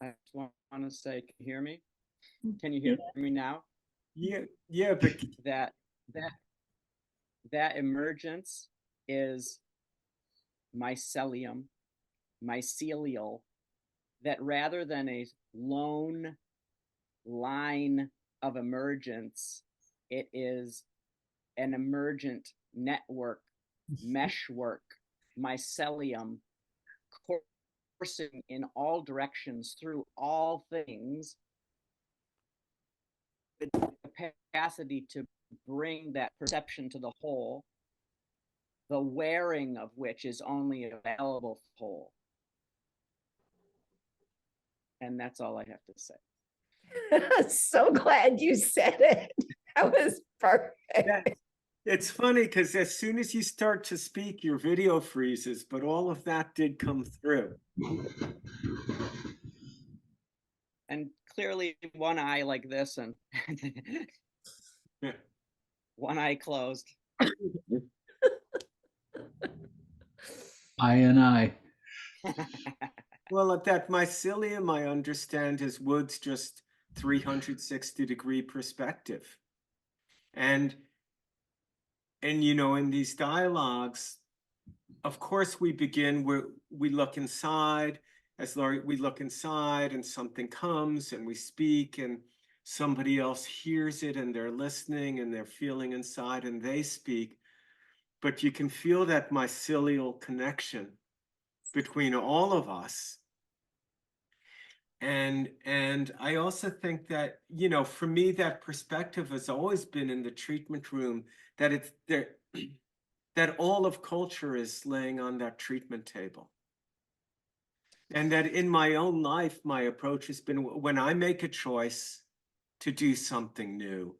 I just want to say, can you hear me? Can you hear me now? Yeah, but That emergence is mycelium, mycelial, that rather than a lone line of emergence, it is an emergent network, meshwork, mycelium, coursing in all directions through all things, the capacity to bring that perception to the whole, the wearing of which is only available to the whole. And that's all I have to say. So glad you said it. That was perfect. Yeah, it's funny because as soon as you start to speak, your video freezes, but all of that did come through. And clearly one eye like this and one eye closed. I. Well, that mycelium, I understand, is wood's just 360-degree perspective. And you know, in these dialogues, of course, we begin where we look inside, as Lorie, we look inside and something comes and we speak and somebody else hears it and they're listening and they're feeling inside and they speak. But you can feel that mycelial connection between all of us. And I also think that, you know, for me, that perspective has always been in the treatment room, that it's there, that all of culture is laying on that treatment table. And that in my own life, my approach has been when I make a choice to do something new,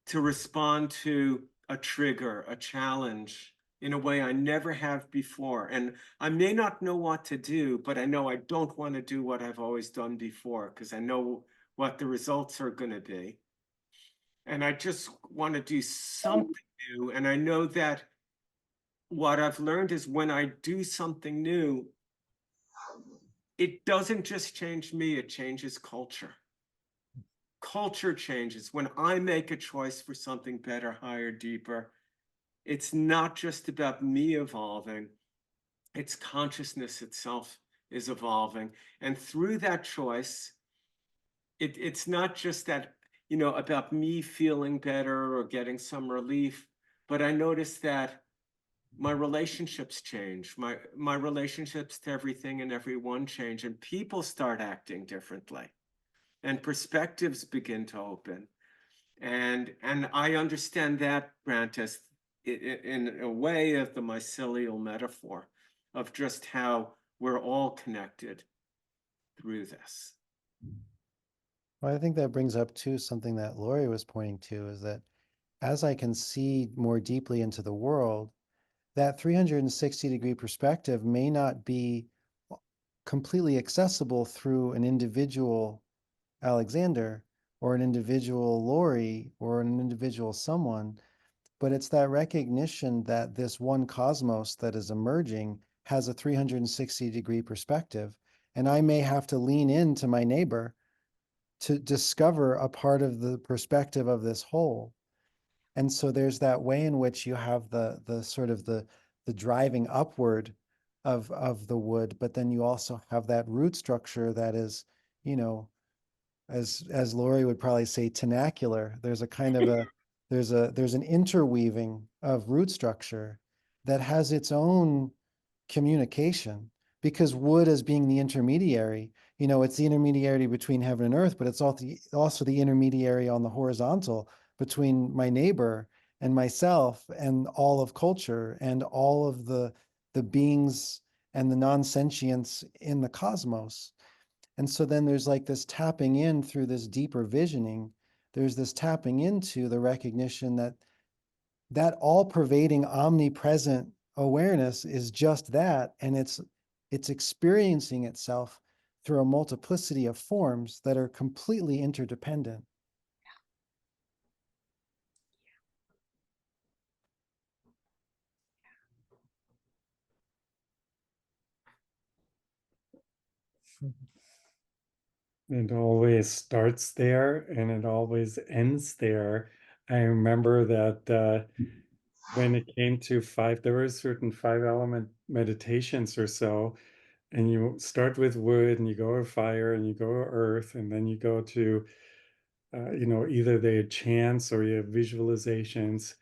to respond to a trigger, a challenge in a way I never have before. And I may not know what to do, but I know I don't want to do what I've always done before because I know what the results are going to be. And I just want to do something new. And I know that what I've learned is when I do something new, it doesn't just change me, it changes culture. Culture changes. When I make a choice for something better, higher, deeper, it's not just about me evolving, it's consciousness itself is evolving. And through that choice, it's not just that, you know, about me feeling better or getting some relief, but I noticed that my relationships change, my relationships to everything and everyone change, and people start acting differently, and perspectives begin to open. And I understand that, Brandt, as in a way of the mycelial metaphor of just how we're all connected through this. Well, I think that brings up too something that Lorie was pointing to, is that as I can see more deeply into the world, that 360-degree perspective may not be completely accessible through an individual Alexander or an individual Lorie or an individual someone, but it's that recognition that this one cosmos that is emerging has a 360-degree perspective. And I may have to lean into my neighbor to discover a part of the perspective of this whole. And so there's that way in which you have the sort of the driving upward of the wood, but then you also have that root structure that is, you know, as Lorie would probably say, tenacular. There's a kind of a there's an interweaving of root structure that has its own communication, because wood, as being the intermediary, you know, it's the intermediary between heaven and earth, but it's also the intermediary on the horizontal between my neighbor and myself and all of culture and all of the beings and the non-sentience in the cosmos. And so then there's like this tapping in through this deeper visioning. There's this tapping into the recognition that that all-pervading, omnipresent awareness is just that, and it's experiencing itself through a multiplicity of forms that are completely interdependent. It always starts there and it always ends there. I remember that when it came to there were certain 5-element meditations or so, and you start with wood and you go to fire and you go to earth, and then you go to, either they had chants or you have visualizations.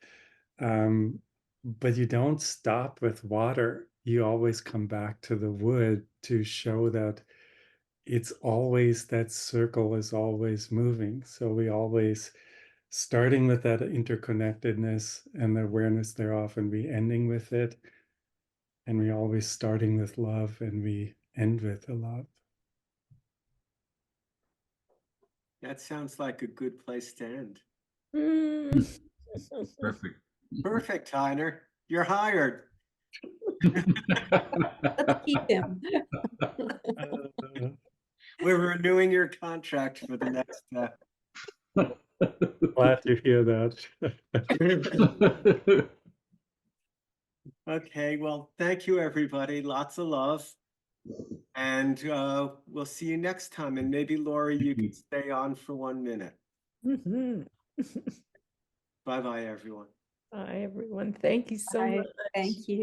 But you don't stop with water. You always come back to the wood to show that it's always, that circle is always moving. So we always starting with that interconnectedness and the awareness thereof, and we ending with it. And we always starting with love and we end with the love. That sounds like a good place to end. Perfect. Perfect, Tyner. You're hired. Let's keep him. We're renewing your contract for the next. Glad to hear that. Okay, well, thank you, everybody. Lots of love. And we'll see you next time. And maybe, Lorie, you can stay on for 1 minute. Bye-bye, everyone. Bye, everyone. Thank you so Bye. much. Thank you.